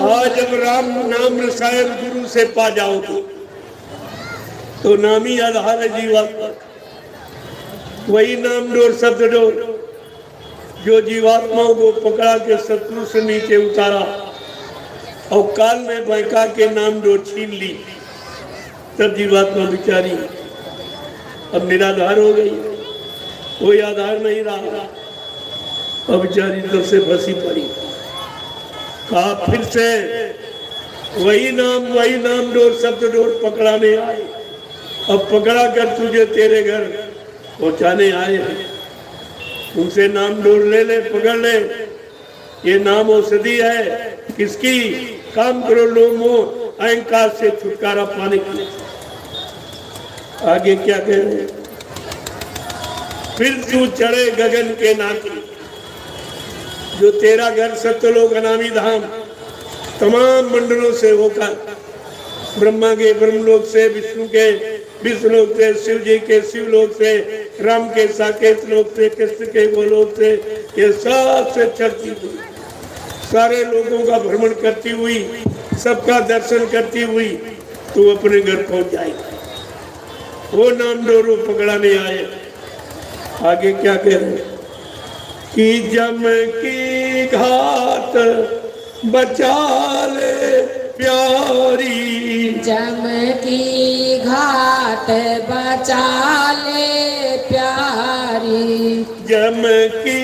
आज जब राम नाम रसायन गुरु से पा जाओगे तो नाम ही आधार है जीवात्मा, वही नाम डोर शब्द डोर जो जीवात्माओं को पकड़ा के शत्रु से नीचे उतारा और काल में बहका के नाम डोर छीन ली, तब जीवात्मा बिचारी अब निराधार हो गई, कोई आधार नहीं रहा, अब बेचारी तब से फंसी पड़ी। कहा फिर से वही नाम डोर शब्द डोर पकड़ाने आए, अब पकड़ा कर तुझे तेरे घर पहुंचाने आए हैं, उनसे नाम डोर ले ले, पकड़ ले, ये नाम औषधि है किसकी? काम करो लोभ मोह अहंकार से छुटकारा पाने के लिए। आगे क्या कह रहे हैं? फिर तू चढ़े गगन के नाके, जो तेरा घर सत्यलोक अनामी धाम तमाम मंडलों से होकर, ब्रह्मा के ब्रह्मलोक से, विष्णु के विष्णुलोक से, शिव जी के शिवलोक से, राम के साकेत लोक से, कृष्ण के गोलोक से, ये सबसे चलती हुई सारे लोगों का भ्रमण करती हुई, सबका दर्शन करती हुई तू अपने घर पहुंच जाएगा। वो नाम डोरू पकड़ाने आए। आगे क्या कह रहे हैं कि जम की घाट बचा ले प्यारी, जम की घाट बचा ले प्यारी, जम की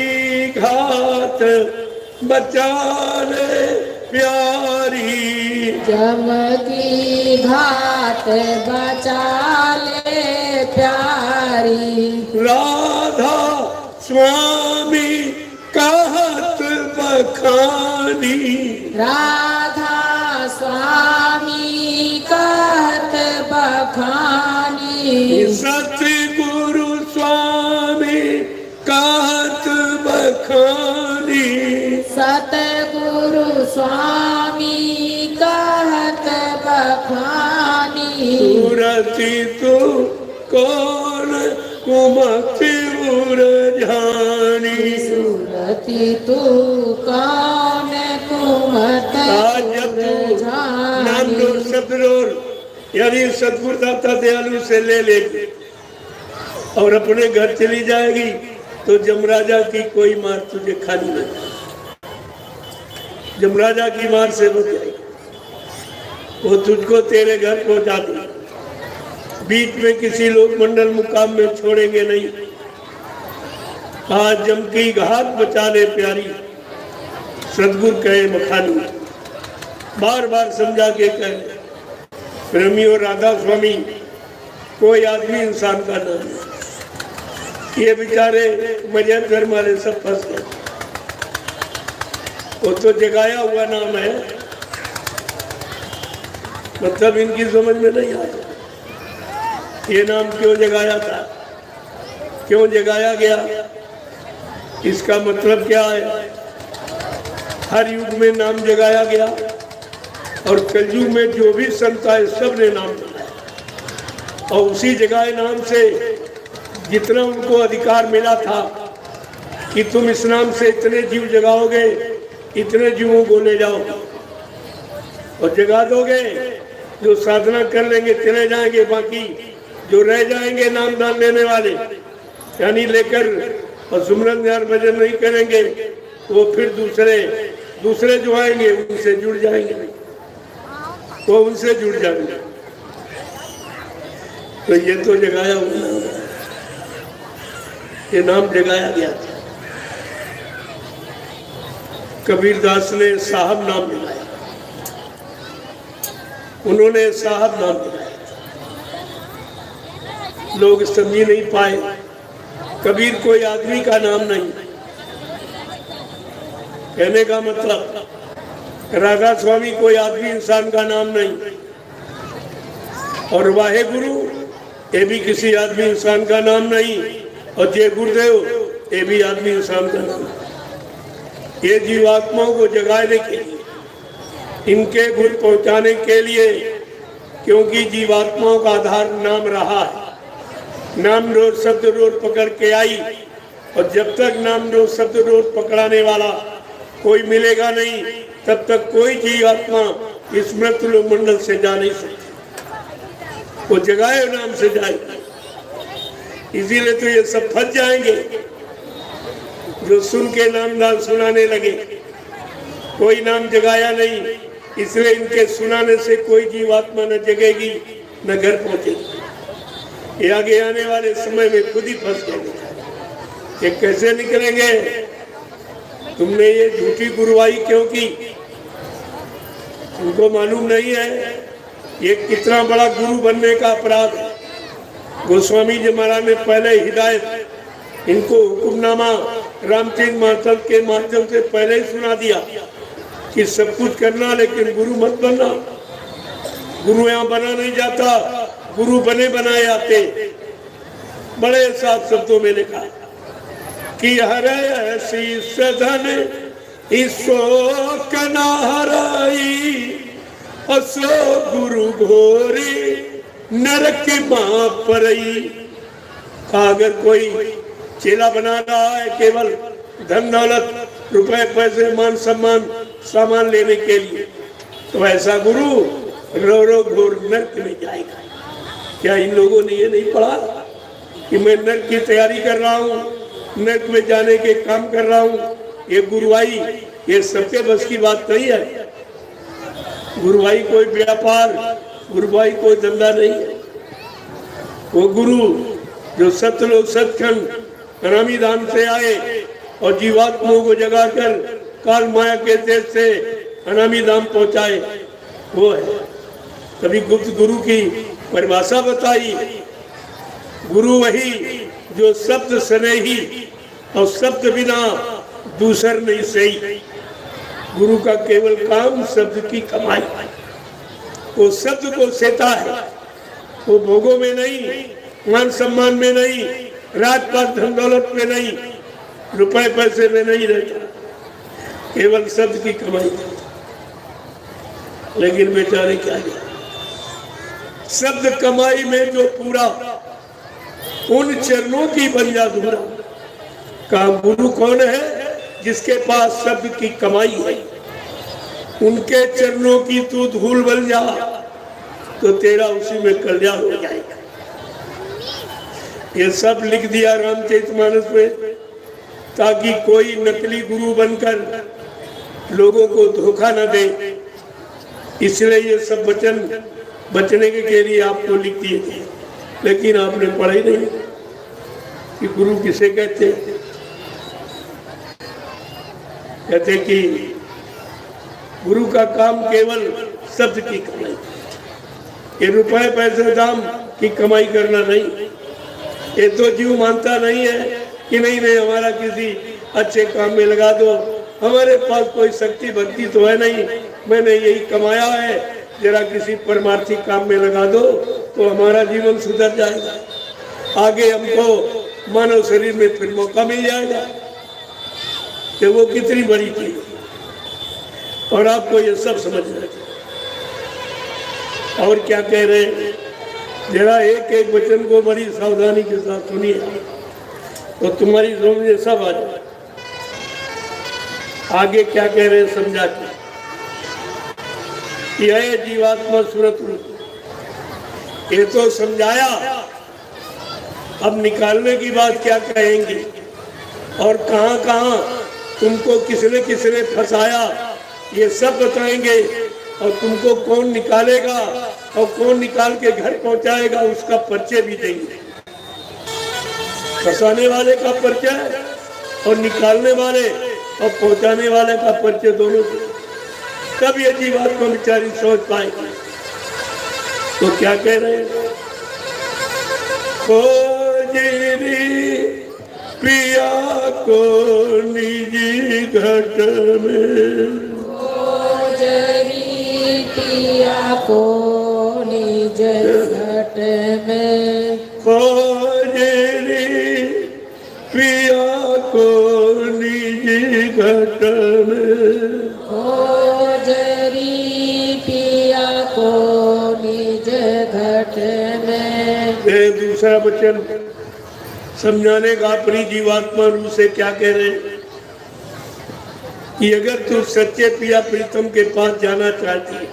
घाट बचा ले प्यारी, जम की घाट बचा ले प्यारी, राधा स्वामी कहत बखानी, राधा स्वामी कहत बखानी, सतगुरु स्वामी कहत बखानी, सतगुरु गुरु स्वामी कहत बखानी। सूरति तू कौन कुमति मुरझानी। सूरति तू कौन कुमत नाम लो शब्द लो, यानी सतगुरु दाता दयालु से ले ले और अपने घर चली जाएगी तो जमराजा की कोई मार तुझे खानी नहीं। जमराजा की मार से बच जाएगी, वो तुझको तेरे घर पहुंचा देगी। बीच में किसी लोक मंडल मुकाम में छोड़ेंगे नहीं। आज जम की घात बचा ले प्यारी, सतगुरु कहे मखानी। बार बार समझा के कहे प्रेमी और राधा स्वामी, कोई आदमी इंसान का नाम नहीं। ये बेचारे मजहब धर्म वाले सब फंस गए। वो तो जगाया हुआ नाम है, मतलब इनकी समझ में नहीं आया ये नाम क्यों जगाया था, क्यों जगाया गया, इसका मतलब क्या है। हर युग में नाम जगाया गया और कलयुग में जो भी संत आए सब ने नाम जगाया और उसी जगाए नाम से जितना उनको अधिकार मिला था कि तुम इस नाम से इतने जीव जगाओगे, इतने जीवों को ले जाओ और जगा दोगे। जो साधना कर लेंगे चले जाएंगे, बाकी जो रह जाएंगे नाम दान लेने वाले यानी लेकर और सुमरन ध्यान भजन नहीं करेंगे, वो फिर दूसरे जो आएंगे उनसे जुड़ जाएंगे, वो उनसे जुड़ जाएंगे। तो ये तो जगाया हुआ नाम है, ये नाम जगाया गया था। कबीरदास ने साहब नाम लगाया, उन्होंने साहब नाम लगाया, लोग समझ नहीं पाए। कबीर कोई आदमी का नाम नहीं, कहने का मतलब राधा स्वामी कोई आदमी इंसान का नाम नहीं, और वाहे गुरु ये भी किसी आदमी इंसान का नाम नहीं, और जय गुरुदेव ये भी आदमी इंसान का नाम। ये जीवात्माओं को जगाने के लिए, इनके गुण पहुंचाने के लिए, क्योंकि जीवात्माओं का आधार नाम रहा है। नाम रोज शब्द रोज पकड़ के आई, और जब तक नाम रोज शब्द रोज पकड़ाने वाला कोई मिलेगा नहीं, तब तक कोई जीवात्मा इस मृत्यु मंडल से जा नहीं सकती। वो जगाए नाम से जाएगा, इसीलिए तो ये सब फंस जाएंगे जो सुन के नाम दान सुनाने लगे। कोई नाम जगाया नहीं, इसलिए इनके सुनाने से कोई जीवात्मा न जगेगी न घर पहुंचेगी। ये आगे आने वाले समय में खुद ही फंस गए। ये कैसे निकलेंगे? तुमने ये झूठी गुरुवाई क्यों की? उनको मालूम नहीं है ये कितना बड़ा गुरु बनने का अपराध है। गोस्वामी जी महाराज ने पहले हिदायत इनको हुक्मनामा रामचंद्र मार्शल के माध्यम से पहले ही सुना दिया कि सब कुछ करना लेकिन गुरु मत बनना। गुरु यहाँ बना नहीं जाता, गुरु बने बनाए आते। बड़े साफ शब्दों में लिखा कि हर ऐसी सधन ईश्वर कना हराई, असो गुरु घोरी नरक मां परई। अगर कोई चेला बना रहा है केवल धन दौलत रुपए पैसे मान सम्मान सामान लेने के लिए, तो ऐसा गुरु रो रो घोर नरक में जाएगा। क्या इन लोगों ने ये नहीं पढ़ा कि मैं नरक की तैयारी कर रहा हूँ, नरक में जाने के काम कर रहा हूँ? ये गुरुवाई ये सबके बस की बात नहीं है। गुरुवाई कोई व्यापार, गुरुवाई कोई धंधा नहीं है। वो गुरु जो सतलोक सतखंड अनामी धाम से आए और जीवात्माओं को जगाकर काल माया के देश से अनामी धाम पहुंचाए, वो है। कभी गुप्त गुरु की परिभाषा बताई, गुरु वही जो शब्द स्नेही और शब्द बिना दूसर नहीं सही। गुरु का केवल काम शब्द की कमाई, वो शब्द को सेता है, वो भोगों में नहीं, मान सम्मान में नहीं, राजपाट धन दौलत में नहीं, रुपए पैसे में नहीं रहता। केवल शब्द की कमाई करते, लेकिन बेचारे क्या जाने शब्द कमाई में जो पूरा उन चरणों की बन जा दूरा। का गुरु कौन है? जिसके पास शब्द की कमाई है। उनके चरणों की तू धूल बन जा तो तेरा उसी में कल्याण हो जाएगा। ये सब लिख दिया रामचरितमानस में, ताकि कोई नकली गुरु बनकर लोगों को धोखा न दे। इसलिए ये सब वचन बचने के लिए आपको लिख दिए थे, लेकिन आपने पढ़ा ही नहीं कि गुरु किसे कहते हैं। कहते कि गुरु का काम केवल शब्द की कमाई, ये रुपए पैसे दाम की कमाई करना नहीं। ये तो जीव मानता नहीं है कि नहीं हमारा किसी अच्छे काम में लगा दो, हमारे पास कोई शक्ति भक्ति तो है नहीं, मैंने यही कमाया है, जरा किसी परमार्थी काम में लगा दो तो हमारा जीवन सुधर जाएगा, आगे हमको मानव शरीर में फिर मौका मिल जाएगा। कि वो कितनी बड़ी चीज, और आपको ये सब समझना चाहिए। और क्या कह रहे हैं, जरा एक एक वचन को बड़ी सावधानी के साथ सुनिए तो तुम्हारी समझ में सब आ जाए। आगे क्या कह रहे हैं समझा के, यह जीवात्मा सूरत रूप, ये तो समझाया, अब निकालने की बात क्या कहेंगे और कहां कहां तुमको किसने फंसाया ये सब बताएंगे, और तुमको कौन निकालेगा और कौन निकाल के घर पहुंचाएगा उसका परिचय भी देंगे। फंसाने वाले का परिचय और निकालने वाले और पहुंचाने वाले का परिचय दोनों से, तब ये जीवात्मा बेचारी सोच पाएगी। तो क्या कह रहे हैं, खोजरी पिया को निजी घट में, खोजरी पिया को निज घट में, खोजरी पिया को निजी घट में, खोजरी पिया को निज घट में। ये दूसरा वचन समझाने का अपनी जीवात्मा रूप से क्या कह रहे हैं कि अगर तू सच्चे पिया प्रीतम के पास जाना चाहती है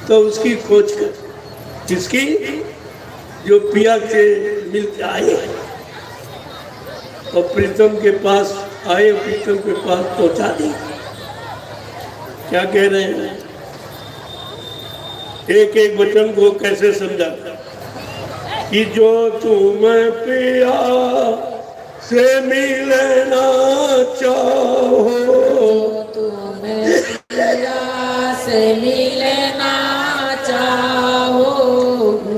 तो उसकी खोज कर, जिसकी जो पिया से मिलते आए और प्रीतम के पास आए, प्रीतम के पास पहुंचा दी। क्या कह रहे हैं, एक एक वचन को कैसे समझा कि जो तुम पिया से मिलना चाहो, तुम पिया से मिलना चाहो,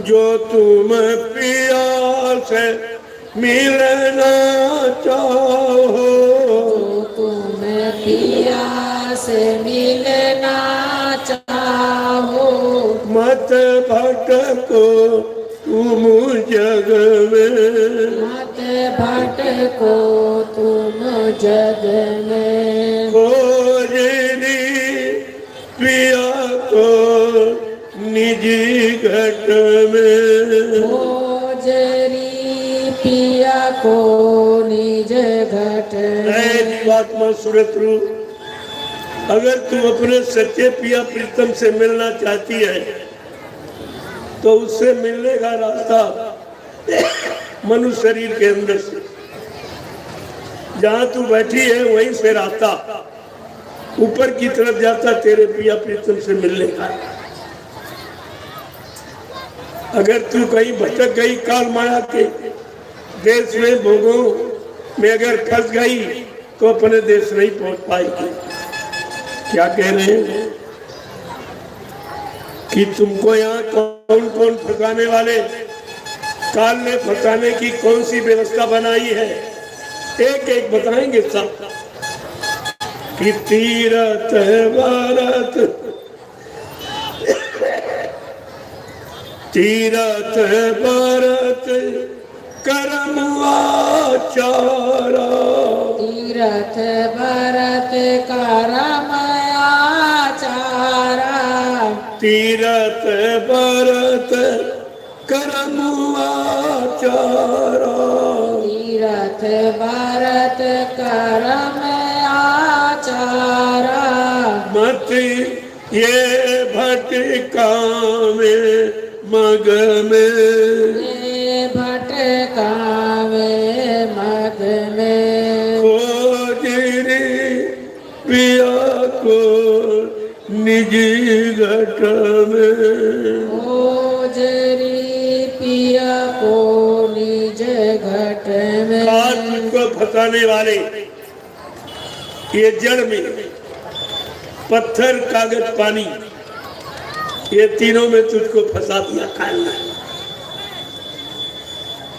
जो तुम पिया से मिलना चाहो, तुम पिया से मिलना चाहो, मत भटको तुम जग में, मत भटको तुम जग में, खोजरी पिया को निजी घट में, खोजरी पिया को निज घट में। जीवात्मा सूरत रूप, अगर तू अपने सच्चे पिया प्रीतम से मिलना चाहती है तो उससे मिलने का रास्ता मनुष्य शरीर के अंदर से, जहां तू बैठी है वहीं से रास्ता ऊपर की तरफ जाता तेरे पिया प्रीतम से मिलने का। अगर तू कहीं भटक गई काल माया के देश में भोगों में अगर फंस गई तो अपने देश नहीं पहुंच पाएगी। क्या कह रहे हैं कि तुमको यहाँ कौन कौन फंसाने वाले, काल ने फंसाने की कौन सी व्यवस्था बनाई है, एक एक बताएंगे सब। कि तीरथ भारत, तीरथ भारत कर्म आचारा, तीरथ भरत करम आचारा तीरथ भरत करम आचारा तीरथ भरत करम आचारा मत ये भटका में मग में ये भटकावे मग में खोज रे पिया को निजी घट में ओजरी पिया को निज घट में काल तुझको फंसाने वाले ये जड़ में पत्थर कागज पानी ये तीनों में तुझको फंसा दिया काल ने।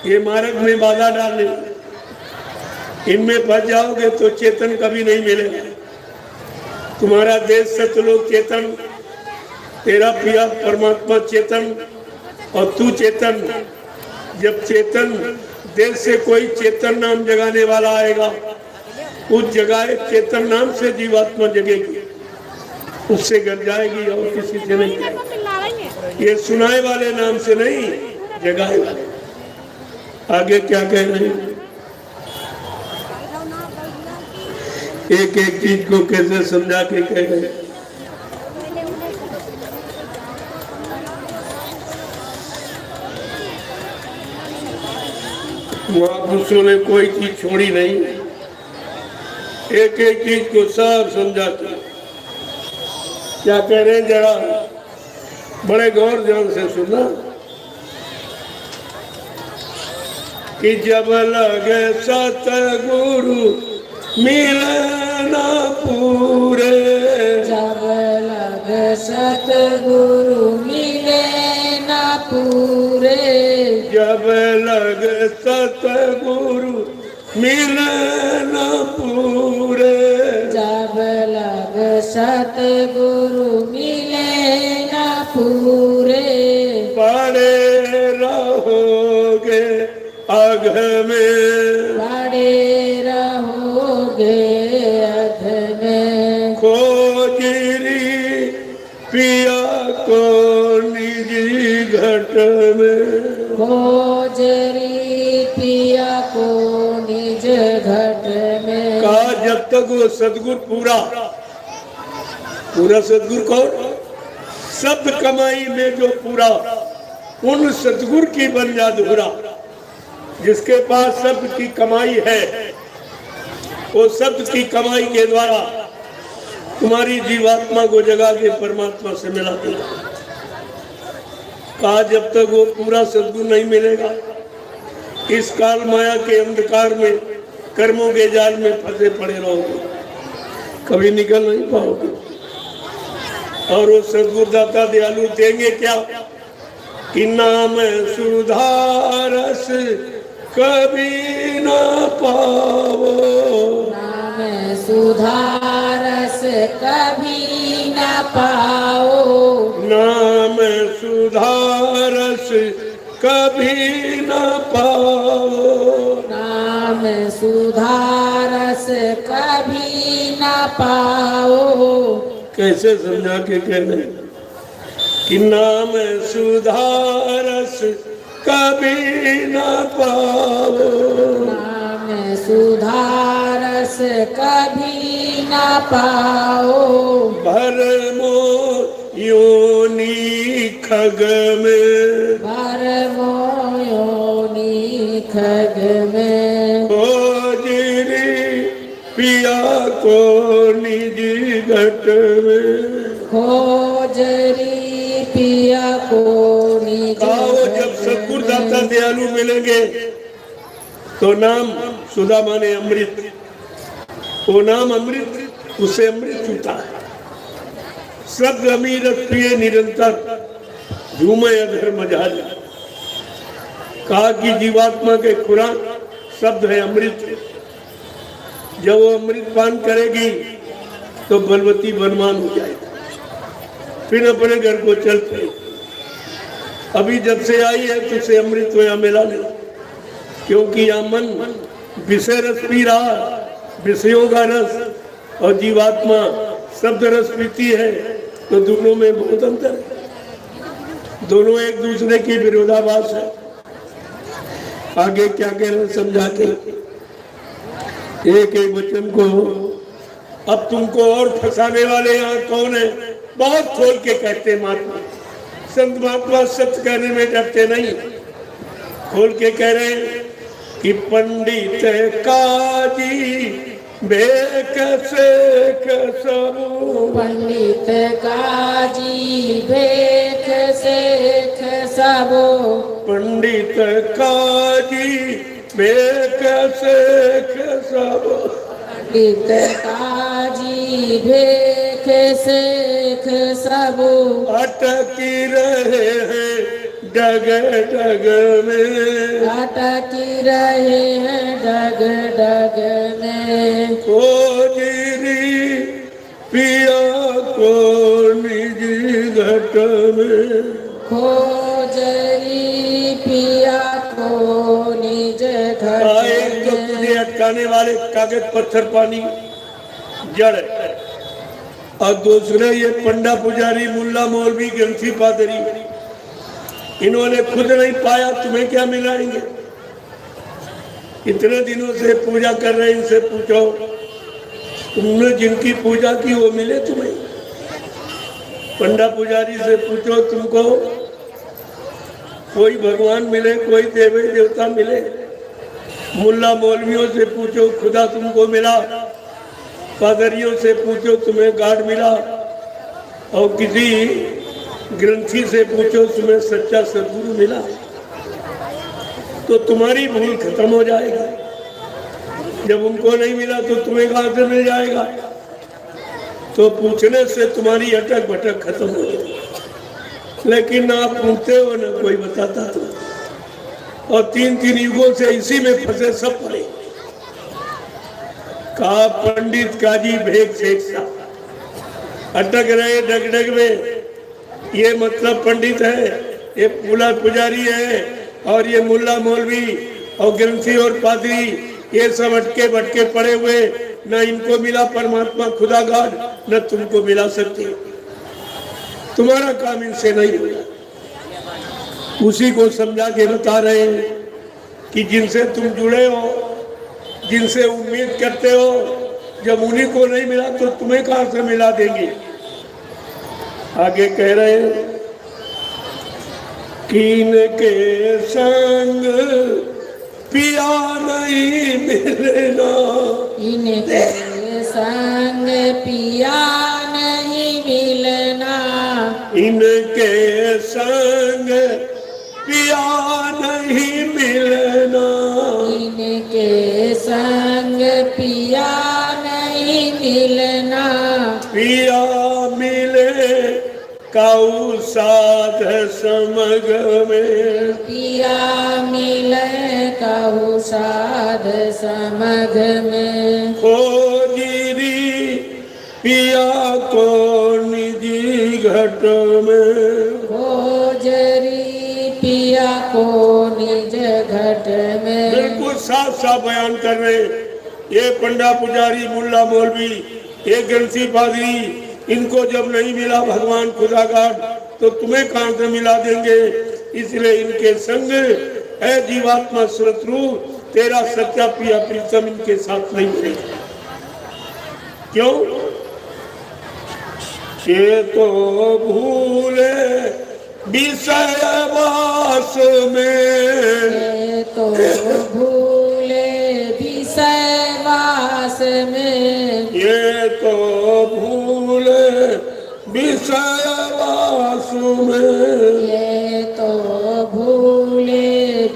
ये मार्ग में बाधा डालने इनमें फंस जाओगे तो चेतन कभी नहीं मिलेगा। तुम्हारा देश सतलोक चेतन, तेरा पिया परमात्मा चेतन और तू चेतन। जब चेतन देश से कोई चेतन नाम जगाने वाला आएगा, उस जगह चेतन नाम से जीवात्मा जगेगी, उससे घर जाएगी और किसी से नहीं। ये सुनाए वाले नाम से नहीं, जगाए वाले। आगे क्या कह रहे हैं? एक एक चीज को कैसे समझा के कह रहे हैं। महापुरुषों ने कोई चीज छोड़ी नहीं, एक एक चीज को सब समझा के। क्या कह रहे हैं जरा बड़े गौर ध्यान से सुनना कि जब लगे सतगुरु मिलना पूरे जब लग सतगुरु मिले न पूरे जब लग सतगुरु मिलना पूरे जब लग सतगुरु मिले न पूरे पड़े रहोगे अघ में पड़े रहोगे अध में खोजरी पिया को निजी घट में खोजरी पिया को निज घट में कहा जब तक वो सदगुरु पूरा सदगुरु कौन? शब्द कमाई में जो पूरा, उन सदगुरु की बन जा दोहरा। जिसके पास शब्द की कमाई है, वो शब्द की कमाई के द्वारा तुम्हारी जीवात्मा को जगा के परमात्मा से मिला देगा। कहा जब तक वो पूरा सदगुरु नहीं मिलेगा, इस काल माया के अंधकार में कर्मों के जाल में फंसे पड़े रहोगे, कभी निकल नहीं पाओगे। और वो सदगुरु दाता दयालु देंगे क्या कि नाम सुधारस कभी न पाओ नाम सुधारस कभी न पाओ नाम सुधारस कभी न पाओ नाम सुधारस कभी न पाओ कैसे समझा के कहने कि नाम सुधारस कभी न पाओ नाम सुधारस कभी न पाओ भरमो योनि खग में भरमो योनि खग में खोजरी पिया को निजी घट में खोजरी पिया को निज आओ जब सतगुरु दाता दयालु मिलेंगे तो नाम सुधा माने अमृत, वो नाम अमृत, उसे अमृत छूता है। शब्द अमीरत प्रिय निरंतर झूमे अधर मजाल। कहा कि जीवात्मा के खुराक शब्द है अमृत। जब वो अमृत पान करेगी तो बलवती बनवान हो जाएगी, फिर अपने घर को चल पड़े। अभी जब से आई है तुझसे अमृत को यहाँ मिला नहीं, क्योंकि यहाँ मन विषय रस पी रहा, विषयों का रस और जीवात्मा शब्द रस पीती है, तो दोनों में बहुत अंतर है, दोनों एक दूसरे की विरोधाभास है। आगे क्या कह रहे हैं समझा के एक एक वचन को। अब तुमको और फंसाने वाले यहाँ कौन है? बहुत खोल के कहते हैं महात्मा, संत महात्मा सत्य कहने में डरते नहीं, खोल के कह रहे हैं कि पंडित काजी भेक सेख सबो, पंडित काजी भेख सेख सबो, पंडित काजी भेक सेख सबो, पंडित काजी भेख सेख सबो, अटकी रहे हैं डग डग में, अटकी रहे हैं डग डग में, खोजरी पिया को निजी घट में, खोजरी पिया को निज घर एक तो तुझे अटकाने वाले कागज पत्थर पानी जड़ है, और दूसरे ये पंडा पुजारी मुल्ला मौलवी ग्रंथी पादरी, इन्होंने खुद नहीं पाया, तुम्हें क्या मिलाएंगे? इतने दिनों से पूजा कर रहे, इनसे पूछो तुमने जिनकी पूजा की वो मिले तुम्हें? पंडा पुजारी से पूछो तुमको कोई भगवान मिले, कोई देवी देवता मिले? मुल्ला मौलवियों से पूछो खुदा तुमको मिला? पादरियों से पूछो तुम्हें गाड मिला? और किसी ग्रंथी से पूछो तुम्हें सच्चा सद्गुरु मिला? तो तुम्हारी भूल खत्म हो जाएगी। जब उनको नहीं मिला तो तुम्हें कहां से मिल जाएगा? तो पूछने से तुम्हारी अटक भटक खत्म हो जाएगी। लेकिन ना आप पूछते हो ना कोई बताता तो, और 3-3 युगों से इसी में फंसे सब पड़े। कहा पंडित काजी भेक सेठ सा अटक रहे डगडग में, ये मतलब पंडित है, ये पूला पुजारी है, और ये मुल्ला मौलवी और ग्रंथी और पादरी, ये सब अटके भटके पड़े हुए, न इनको मिला परमात्मा खुदा गाड, न तुमको मिला सकते। तुम्हारा काम इनसे नहीं होगा। उसी को समझा के बता रहे हैं कि जिनसे तुम जुड़े हो, जिनसे उम्मीद करते हो, जब उन्हीं को नहीं मिला तो तुम्हें कहां से मिला देंगे? आगे कह रहे हैं कीन के संग पिया नहीं मिलना, इनके संग पिया नहीं मिलना, इनके संग पिया नहीं मिलना, इनके संग पिया नहीं मिलना, पिया मिले काऊ साध समग में, पिया मिले कहु साध समग में, खोजिरी पिया को निजी घट में, खोजरी पिया को निज घट में। बिल्कुल साफ साफ बयान कर रहे। ये पंडा पुजारी मुल्ला मौलवी, ये ग्रंथी पादरी, इनको जब नहीं मिला भगवान खुदा गाड तो तुम्हें कहां से मिला देंगे? इसलिए इनके संग है जीवात्मा शत्रु, तेरा सच्चा पिया प्रीतम इनके साथ नहीं मिलेगा। क्यों? ये तो भूले विषय वास में, ये तो भूले विषय वास में, ये तो भूले विषय वास में, ये तो भूले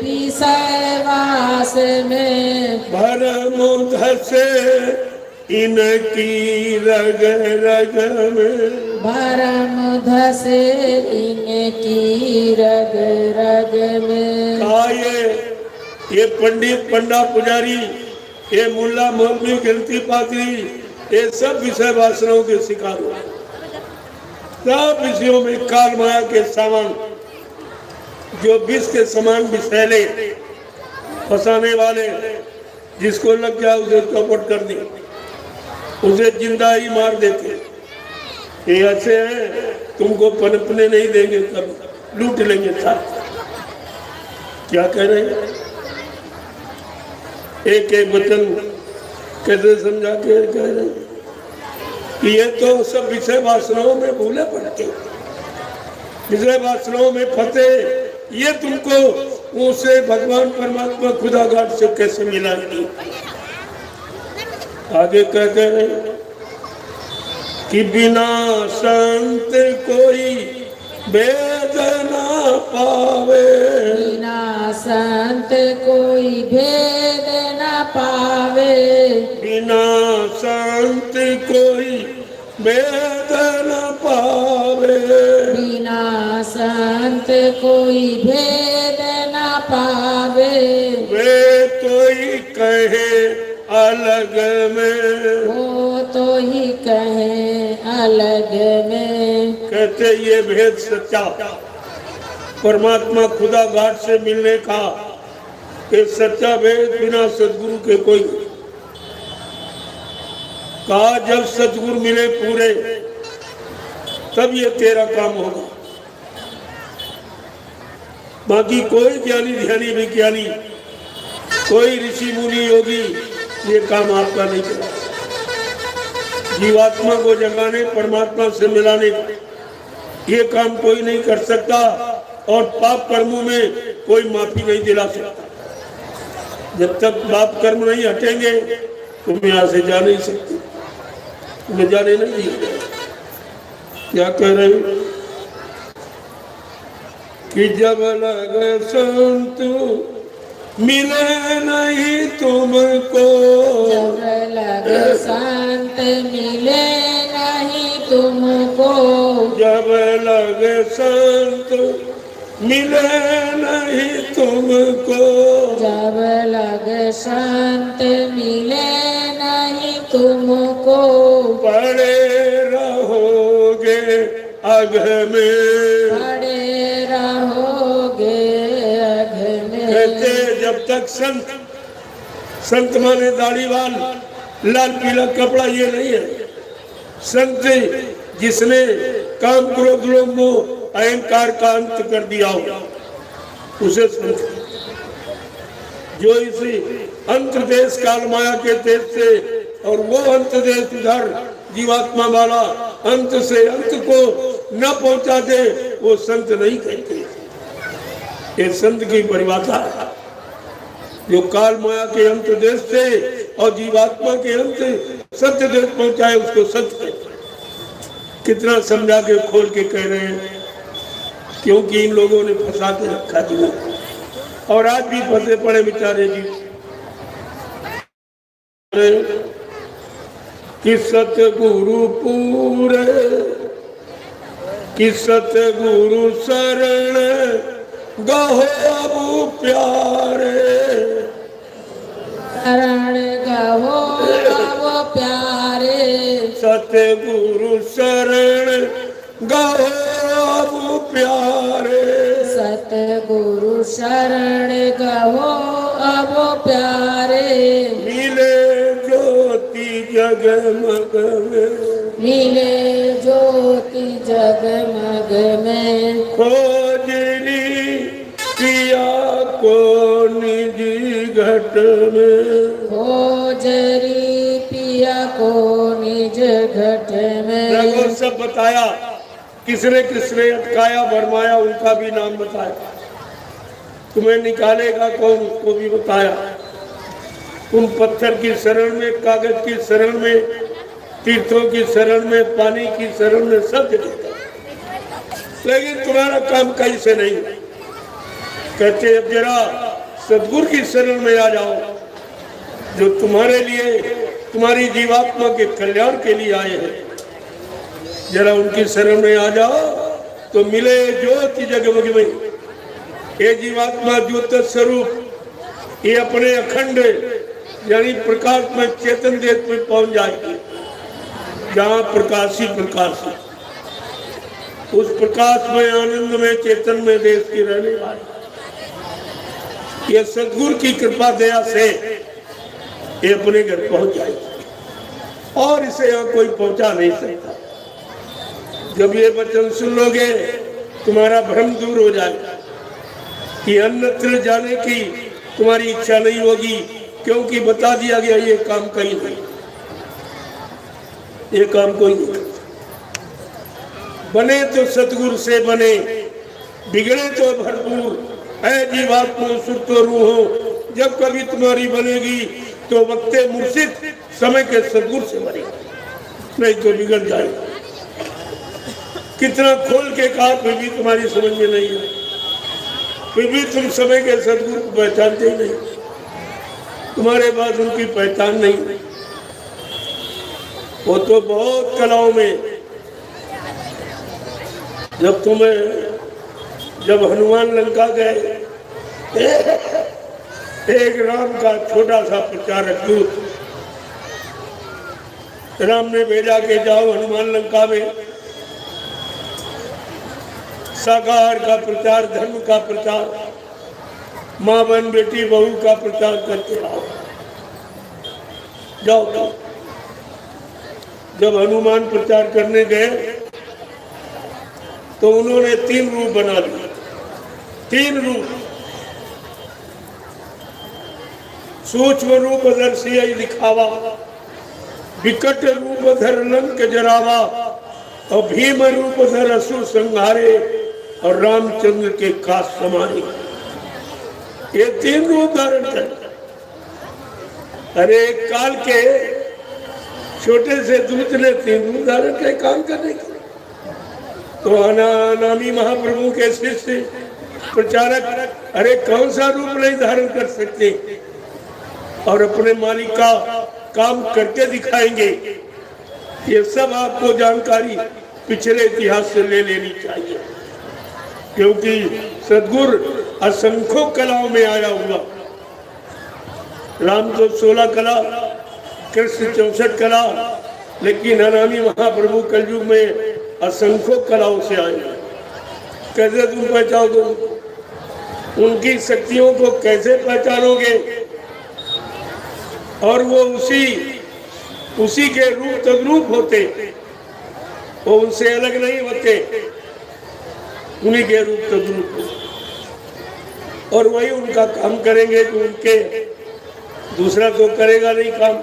विषय वास में, भरम धसे इनकी रग रग में, भरम धसे इनकी रग रग में। कहा ये पंडित पंडा पुजारी, ये मुल्ला मौलवी ग्रंथी पादरी, ये सब विषय वासनाओं के शिकार हुए। सब विषयों में काल माया के सामान, जो विष के समान विषैले फंसाने वाले, जिसको लग जाए उसे चौपट कर दी, उसे जिंदा ही मार देते। ये ऐसे हैं, तुमको पनपने नहीं देंगे, कभी लूट लेंगे साथ। क्या कह रहे हैं? एक एक वचन कैसे समझा के कह रहे हैं कि ये तो सब विषय वासनाओं में भूले पड़ते, विषय वासनाओं में फंसे। ये तुमको उसे भगवान परमात्मा खुदा घाट से कैसे मिलाएंगे? आगे क्या कह रहे हैं कि बिना संत कोई भेद ना पावे, बिना संत कोई भेद न पावे, बिना संत कोई भेद न पावे, बिना संत कोई भेद न पावे। वे तो ही कहे अलग में, वो तो ही कहे अलग में। कहते ये भेद सच्चा परमात्मा खुदा घाट से मिलने का, ये सच्चा भेद बिना सदगुरु के कोई। कहा जब सदगुरु मिले पूरे तब ये तेरा काम होगा। बाकी कोई ज्ञानी ध्यानी विज्ञानी, कोई ऋषि मुनि योगी ये काम आपका नहीं करा। जीवात्मा को जगाने, परमात्मा से मिलाने का ये काम कोई नहीं कर सकता, और पाप कर्मों में कोई माफी नहीं दिला सकता। जब तक पाप कर्म नहीं हटेंगे तुम यहाँ से जा नहीं सकते, तुम्हें जाने नहीं दिया। क्या कह रहे हैं कि जब लगे संत मिले नहीं तुमको, जब लगे संत मिले नहीं तुमको, जब लगे संत मिले नहीं तुमको, जब लगे संत मिले नहीं तुमको, पड़े रहोगे अघ में, पड़े रहोगे अघ में। कहते जब तक संत माने दाढ़ीवाल, लाल पीला कपड़ा ये नहीं है। संत जिसने काम क्रोध लोभ मोह अहंकार का अंत कर दिया हो उसे संत। जो इसी अंत देश काल माया के देश से, और वो अंत देश उधर जीवात्मा वाला अंत से अंत को न पहुंचा दे, वो संत नहीं कहते। ये संत की परिभाषा है। जो काल माया के अंत देश से और जीवात्मा के अंत सत्य देश पहुंचाए उसको संत कहते। कितना समझा के खोल के कह रहे हैं, क्योंकि इन लोगों ने फंसा के रखा जी, और आज भी फंसे पड़े बेचारे जी। कि सतगुरु पूरे, कि सतगुरु शरण गहो अबु प्यारे, शरण गहो अब प्यारे, सतगुरु शरण गहो अबु प्यारे, सतगुरु शरण गहो अब प्यारे। मिले ज्योति जगमग में, मिले ज्योति जगमग में, खोजनी पिया को निजी घट में, खोजरी पिया को निज घट में। रघुवर सब बताया, किसने किसने अटकाया भरमाया उनका भी नाम बताया। तुम्हें निकालेगा कौन उसको भी बताया। उन पत्थर की शरण में, कागज की शरण में, तीर्थों की शरण में, पानी की शरण में, सब जगह। लेकिन तुम्हारा काम कैसे नहीं। कहते अब जरा सदगुरु की शरण में आ जाओ, जो तुम्हारे लिए, तुम्हारी जीवात्मा के कल्याण के लिए आए हैं। जरा उनकी शरण में आ जाओ तो मिले ज्योति जगमग में। ये जीवात्मा ज्योत स्वरूप ये अपने अखंड यानी प्रकाश में चेतन देश में पहुंच जाएगी, जहाँ प्रकाश ही प्रकाश है। उस प्रकाश में, आनंद में, चेतन में देश की रहने वाली ये सदगुरु की कृपा दया से ये अपने घर पहुंच जाएगी और इसे यहाँ कोई पहुंचा नहीं सकता। जब ये वचन सुन लोगे तुम्हारा भ्रम दूर हो जाएगा कि अन्यत्र जाने की तुम्हारी इच्छा नहीं होगी, क्योंकि बता दिया गया ये काम कहीं नहीं, ये काम कोई नहीं करता। बने तो सतगुरु से बने, बिगड़े तो भरपूर। ऐ जीवात्मा सुर तो रूह, जब कभी तुम्हारी बनेगी तो वक्ते मुर्शिद समय के सतगुरु से बनेगी, नहीं तो बिगड़ जाएगा। कितना खोल के कहा फिर भी तुम्हारी समझ में नहीं है, फिर भी तुम समय के सतगुरु को पहचानते ही नहीं, तुम्हारे पास उनकी पहचान नहीं। वो तो बहुत कलाओं में, जब हनुमान लंका गए, एक राम का छोटा सा प्रचारक दूत राम ने भेजा के जाओ हनुमान लंका में साकार का प्रचार, धर्म का प्रचार, माँ बहन बेटी बहू का प्रचार करके आओ, जाओ। जब हनुमान प्रचार करने गए तो उन्होंने 3 रूप बना लिए, 3 रूप। सूक्ष्म रूप धर सियहि दिखावा, विकट रूप धर लंक जरावा, और भीम रूप धर असुर संहारे, और रामचंद्र के खास समारे। ये 3 रूप धारण कर। अरे काल के छोटे से दूत ने 3 रूप धारण के काम करने के, तो अनामी महाप्रभु के शिष्य प्रचारक अरे कौन सा रूप नहीं धारण कर सकते, और अपने मालिक का काम करके दिखाएंगे। ये सब आपको जानकारी पिछले इतिहास से ले लेनी चाहिए, क्योंकि सद्गुरु असंख्यों कलाओं में आया हुआ। राम तो 16 कला, कृष्ण 64 कला, लेकिन अनामी महाप्रभु कलयुग में असंख्यों कलाओं से आए। कैसे तुम पहचानोगे उनकी शक्तियों को, कैसे पहचानोगे? और वो उसी के रूप तद्रूप होते, वो उनसे अलग नहीं होते, उन्हीं के रूप तद्रूप होते, और वही उनका काम करेंगे तो उनके दूसरा तो करेगा नहीं काम।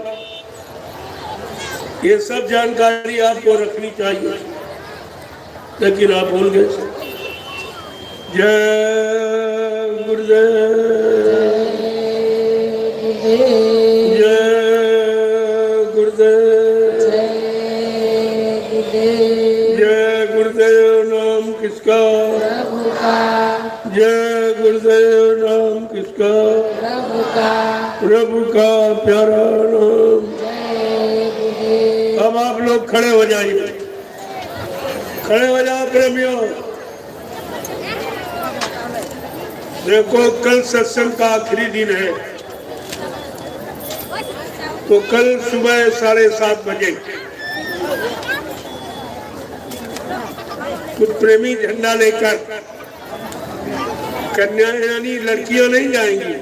ये सब जानकारी आपको रखनी चाहिए, लेकिन आप भूल गए। जय गुरुदेव, जय गुरुदेव, जय गुरुदेव। नाम किसका? प्रभु का। जय गुरुदेव। नाम किसका? प्रभु का। प्रभु का प्यारा नाम। जय गुरुदेव। अब आप लोग खड़े हो जाइए, खड़े हो जाओ प्रेमियों। देखो कल सत्संग का आखिरी दिन है, तो कल सुबह 7:30 बजे कुछ प्रेमी झंडा लेकर, कन्या यानी लड़कियां नहीं जाएंगी,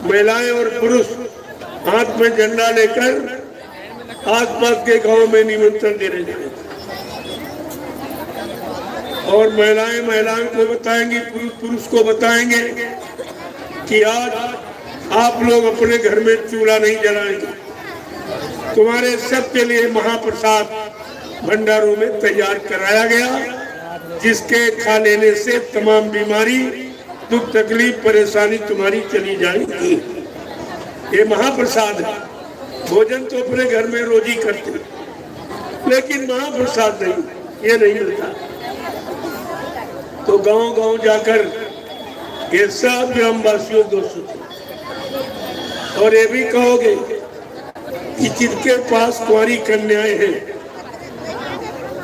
महिलाएं और पुरुष हाथ में झंडा लेकर आसपास के गांव में निमंत्रण देने जाएंगे। और महिलाएं को बताएंगी, पुरुष को बताएंगे कि आज आप लोग अपने घर में चूल्हा नहीं जलाएंगे, तुम्हारे सबके लिए महाप्रसाद भंडारों में तैयार कराया गया, जिसके खा लेने से तमाम बीमारी, दुख तकलीफ, परेशानी तुम्हारी चली जाएगी। ये महाप्रसाद है। भोजन तो अपने घर में रोज ही करते, लेकिन महाप्रसाद नहीं, ये नहीं मिलता। तो गांव-गांव जाकर ये सब ग्रामवासियों को सोचो, और ये भी कहोगे कि जिनके पास कुंवारी कन्याएं हैं,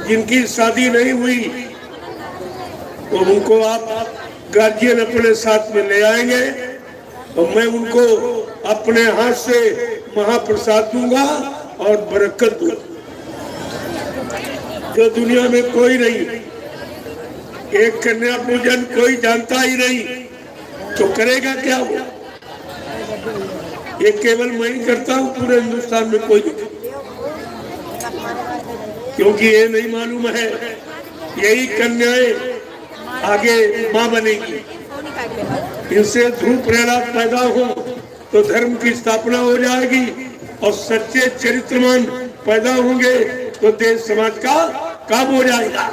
जिनकी शादी नहीं हुई, तो उनको आप गार्जियन अपने साथ में ले आएंगे, और मैं उनको अपने हाथ से महाप्रसाद दूंगा और बरकत दूंगा। जो दुनिया में कोई नहीं, एक कन्या पूजन कोई जानता ही नहीं, तो करेगा क्या वो? ये केवल मैं ही करता हूँ, पूरे हिंदुस्तान में कोई नहीं, क्योंकि ये नहीं मालूम है यही कन्याएं आगे माँ बनेगी। इनसे ध्रुव प्रहलाद पैदा हो तो धर्म की स्थापना हो जाएगी, और सच्चे चरित्रमान पैदा होंगे तो देश समाज का काम हो जाएगा।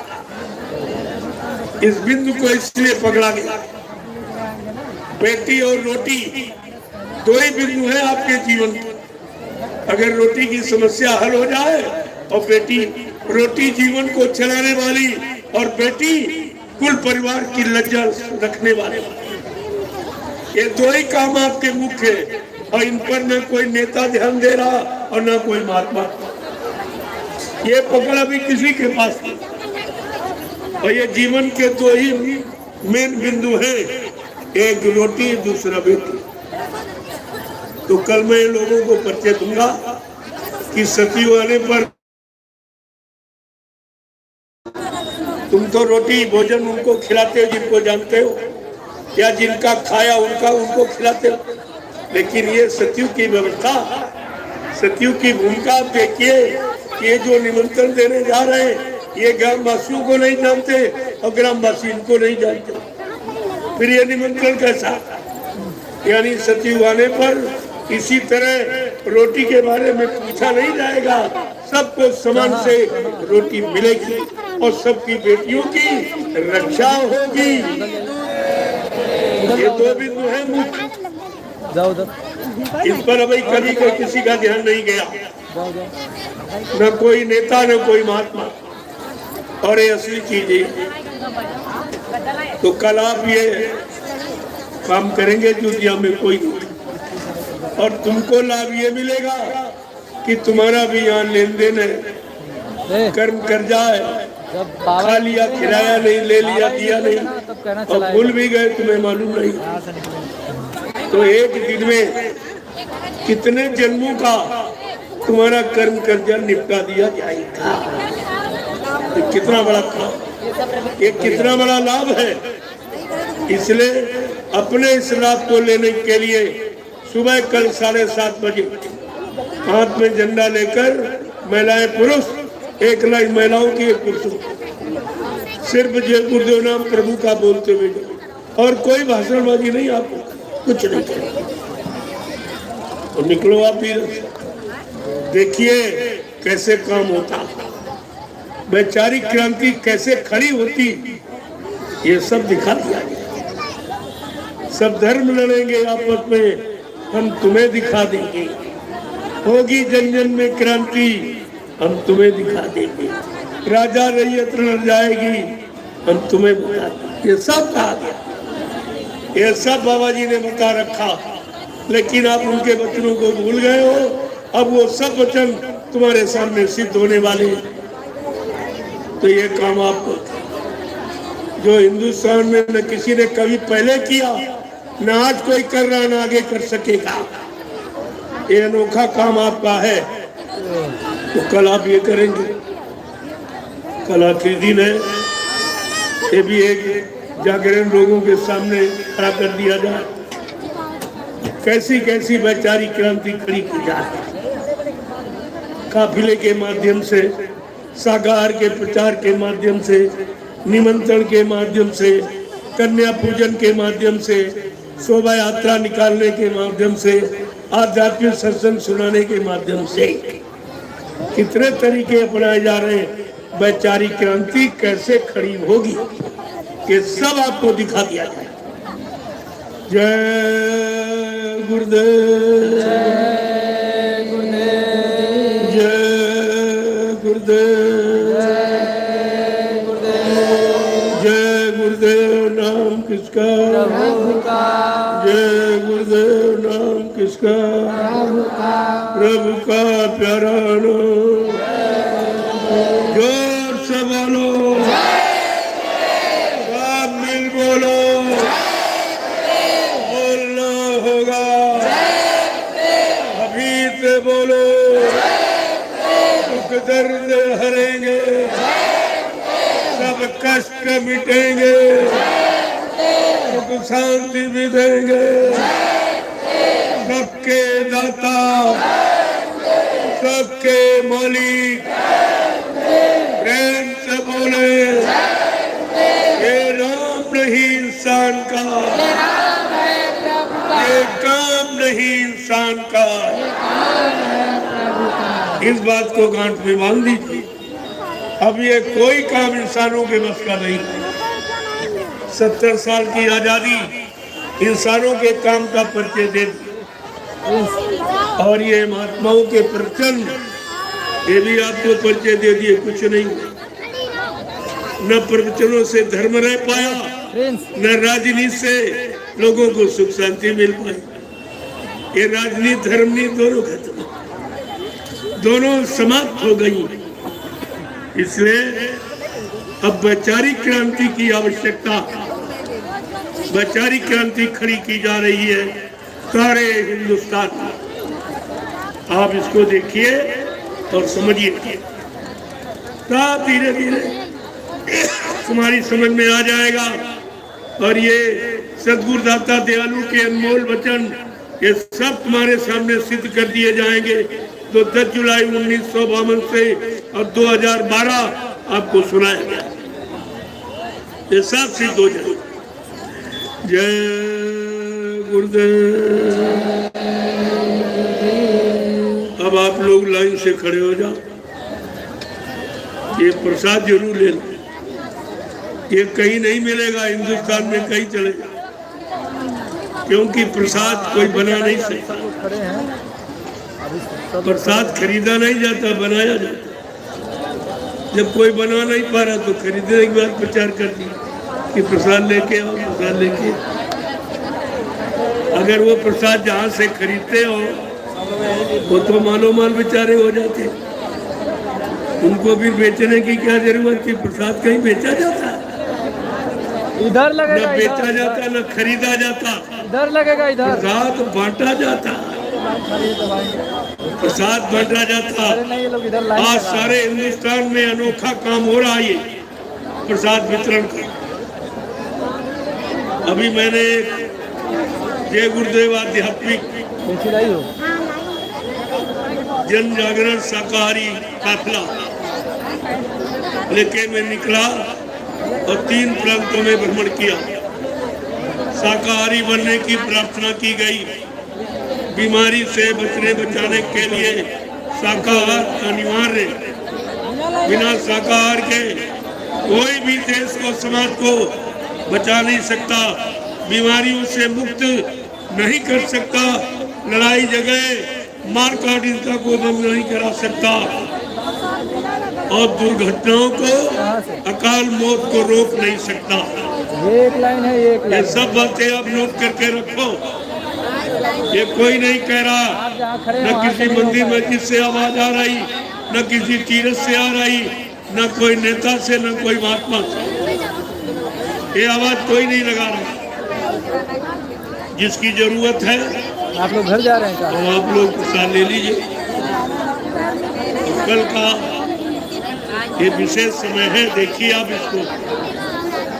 इस बिंदु को इसलिए पकड़ा गया। बेटी और रोटी दो ही बिंदु है आपके जीवन में। अगर रोटी की समस्या हल हो जाए और बेटी रोटी जीवन को चलाने वाली और बेटी कुल परिवार की लज्जा रखने वाले, ये दो ही काम आपके मुख्य है, और इन पर न कोई नेता ध्यान दे रहा और न कोई महात्मा। ये पकड़ अभी किसी के पास नहीं, और ये जीवन के दो ही मेन बिंदु हैं, एक रोटी दूसरा बेटी। तो कल मैं लोगों को परिचय दूंगा कि सती आने पर तुम तो रोटी भोजन उनको खिलाते हो जिनको जानते हो, या जिनका खाया उनका उनको खिलाते हो, लेकिन ये सतियों की व्यवस्था, सतियों की भूमिका आप देखिए। ये जो निमंत्रण देने जा रहे हैं ये ग्रामवासियों को नहीं जानते और ग्रामवासी इनको नहीं जानते, फिर ये निमंत्रण कैसा? यानी सती आने पर इसी तरह रोटी के बारे में पूछा नहीं जाएगा, सबको समान से रोटी मिलेगी और सबकी बेटियों की रक्षा होगी। ये दो बिंदु है मुख्य, इस पर अभी कभी कोई किसी का ध्यान नहीं गया, न कोई नेता न कोई महात्मा, और ये असली चीज है। तो कल आप ये काम करेंगे दुनिया में कोई, और तुमको लाभ ये मिलेगा कि तुम्हारा भी यहाँ लेन देन है, कर्म कर जाए, खा लिया खिलाया नहीं, ले लिया दिया नहीं, और भूल भी गए तुम्हें मालूम नहीं। तो एक दिन में कितने जन्मों का तुम्हारा कर्म कर्जा निपटा दिया जाएगा। ये कितना बड़ा काम, ये कितना बड़ा लाभ है। इसलिए अपने इस लाभ को लेने के लिए सुबह कल 7:30 बजे हाथ में झंडा लेकर महिलाएं पुरुष एक लाइन महिलाओं की एक पुरुषों, सिर्फ जय गुरुदेव नाम प्रभु का बोलते हुए, और कोई भाषणबाजी नहीं, आपको कुछ नहीं करें। तो निकलो आप भी, देखिए कैसे काम होता, वैचारिक क्रांति कैसे खड़ी होती, ये सब दिखा दिया गया। सब धर्म लड़ेंगे आपस में, हम तुम्हें दिखा देंगे। होगी जन जन में क्रांति, हम तुम्हें दिखा देंगे। राजा रैयत लड़ जाएगी, हम तुम्हें बता देंगे। ये सब कहा गया, ये सब बाबा जी ने बता रखा, लेकिन आप उनके वचनों को भूल गए हो। अब वो सब वचन तुम्हारे सामने सिद्ध होने वाले। तो ये काम आपको, जो हिंदुस्तान में न किसी ने कभी पहले किया, न आज कोई कर रहा, न आगे कर सकेगा, ये अनोखा काम आपका है। तो कल आप ये करेंगे। कल आखिरी दिन है, ये भी एक जागरण लोगों के सामने खड़ा कर दिया जाए, कैसी कैसी वैचारिक क्रांति खड़ी की जाए। काफिले के माध्यम से, सागार के प्रचार के माध्यम से, निमंत्रण के माध्यम से, कन्या पूजन के माध्यम से, शोभा यात्रा निकालने के माध्यम से, आध्यात्मिक सत्संग सुनाने के माध्यम से, कितने तरीके अपनाए जा रहे हैं। वैचारिक क्रांति कैसे खड़ी होगी ये सब आपको दिखा दिया जाए। जय गुरुदेव, जय गुरुदेव, जय गुरुदेव। नाम किसका? जय गुरुदेव। नाम किसका? प्रभु का प्यारा नाम। जोर से बोलो, सब मिल बोलो, बोलना होगा, अभी से बोलो, दुख दर्द हरेंगे, सब कष्ट मिटेंगे, सुख शांति भी देंगे। सबके दाता, सबके मालिक, प्रेम से बोले ये राम नहीं इंसान का, ये काम नहीं इंसान का। इस बात को गांठ में बांध दीजिए। अब ये कोई काम इंसानों के बस का नहीं। 70 साल की आजादी इंसानों के काम का परिचय दे दी और ये महात्माओं के प्रवचन ये भी आपको परिचय दे दिए। कुछ नहीं, न प्रवचनों से धर्म रह पाया, न राजनीति से लोगों को सुख शांति मिल पाई। ये राजनीति धर्मनीति दोनों खत्म, दोनों समाप्त हो गई। इसलिए अब वैचारिक क्रांति की आवश्यकता, वैचारिक क्रांति खड़ी की जा रही है सारे हिंदुस्तान में। आप इसको देखिए और समझिए, तब धीरे धीरे तुम्हारी समझ में आ जाएगा। और ये सद्गुरुदाता दयालु के अनमोल वचन ये सब तुम्हारे सामने सिद्ध कर दिए जाएंगे। तो 10 जुलाई 1952 से और 2012 आपको सुनाया गया, ये सब सिद्ध हो जाए। जय गुरुदेव। अब आप लोग लाइन से खड़े हो जाओ, ये प्रसाद जरूर ले लो। ये कहीं नहीं मिलेगा हिंदुस्तान में, कहीं चलेगा, क्योंकि प्रसाद कोई बना नहीं सकता। प्रसाद खरीदा नहीं जाता, बनाया जाता। जब कोई बना नहीं पा रहा तो खरीदने के बाद प्रचार कर दिया कि प्रसाद लेके आओ, प्रसाद लेके। अगर वो प्रसाद जहाँ से खरीदते हो वो तो मालो माल बेचारे हो जाते, उनको भी बेचने की क्या जरूरत थी। प्रसाद कहीं बेचा जाता है? इधर लगेगा, न बेचा जाता, न खरीदा जाता, इधर लगेगा, इधर प्रसाद बांटा जाता, प्रसाद बांटा जाता। आज सारे हिंदुस्तान में अनोखा काम हो रहा है प्रसाद वितरण का। अभी मैंने जय गुरुदेव आध्यात्मिक जन जागरण शाकाहारी काफिला लेके मैं निकला और 3 प्रांतों में भ्रमण किया। शाकाहारी बनने की प्रार्थना की गई। बीमारी से बचाने के लिए शाकाहार अनिवार्य। बिना शाकाहार के कोई भी देश को, समाज को बचा नहीं सकता, बीमारियों से मुक्त नहीं कर सकता, लड़ाई जगह मार काट इनका को बंद नहीं करा सकता और दुर्घटनाओं को, अकाल मौत को रोक नहीं सकता। ये एक लाइन है, ये एक लाइन। ये सब बातें आप नोट करके रखो। ये कोई नहीं कह रहा, न किसी मंदिर मस्जिद से आवाज आ रही, न किसी तीर्थ से आ रही, न कोई नेता से, न कोई महात्मा से। ये आवाज कोई नहीं लगा रहा। जिसकी जरूरत है आप लोग घर जा रहे हैं क्या? तो आप लोग प्रसाद ले लीजिए। कल का ये विशेष समय है, देखिए आप इसको,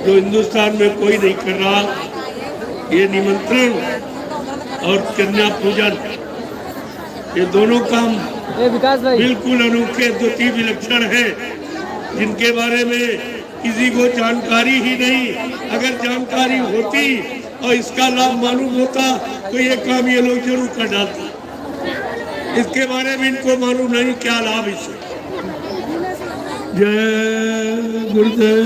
जो हिंदुस्तान में कोई नहीं कर रहा। ये निमंत्रण और कन्या पूजन, ये दोनों काम विकास भाई बिल्कुल अनोखे, द्वितीय विलक्षण है, जिनके बारे में किसी को जानकारी ही नहीं। अगर जानकारी होती और इसका लाभ मालूम होता तो ये काम ये लोग जरूर कर डालते। इसके बारे में इनको मालूम नहीं क्या लाभ इससे। जय गुरुदेव,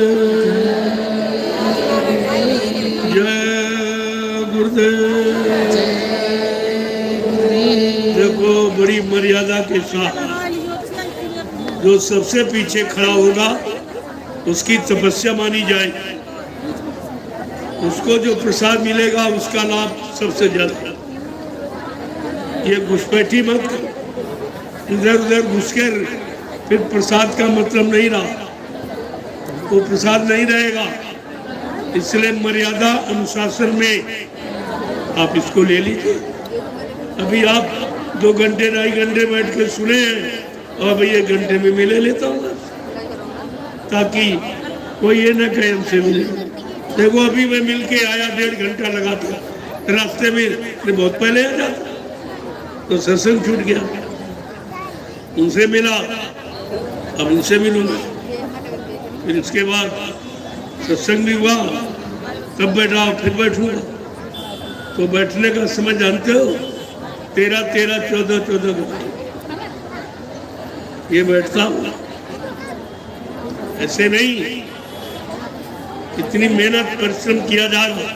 जय गुरुदेव। देखो बड़ी मर्यादा के साथ जो सबसे पीछे खड़ा होगा उसकी तपस्या मानी जाएगी, उसको जो प्रसाद मिलेगा उसका लाभ सबसे ज्यादा। ये घुसपैठी मत करो, इधर उधर घुसकर फिर प्रसाद का मतलब नहीं रहा, वो प्रसाद नहीं रहेगा। इसलिए मर्यादा अनुशासन में आप इसको ले लीजिए। अभी आप 2 घंटे 2.5 घंटे बैठ कर सुने और अभी 1 घंटे में मिले लेता हूँ, ताकि कोई ये न कहे हमसे मिले। देखो अभी मैं मिल के आया, 1.5 घंटा लगा था रास्ते में, बहुत पहले आ जाता। तो सत्संग छूट गया। उनसे मिला, अब उनसे मिलूंगा। फिर उसके बाद सत्संग भी हुआ, तब बैठा, फिर बैठूंगा। तो बैठने का समय जानते हो, 13-13, 14-14 घंटे ये बैठता हूँ। ऐसे नहीं, इतनी मेहनत परिश्रम किया जा रहा।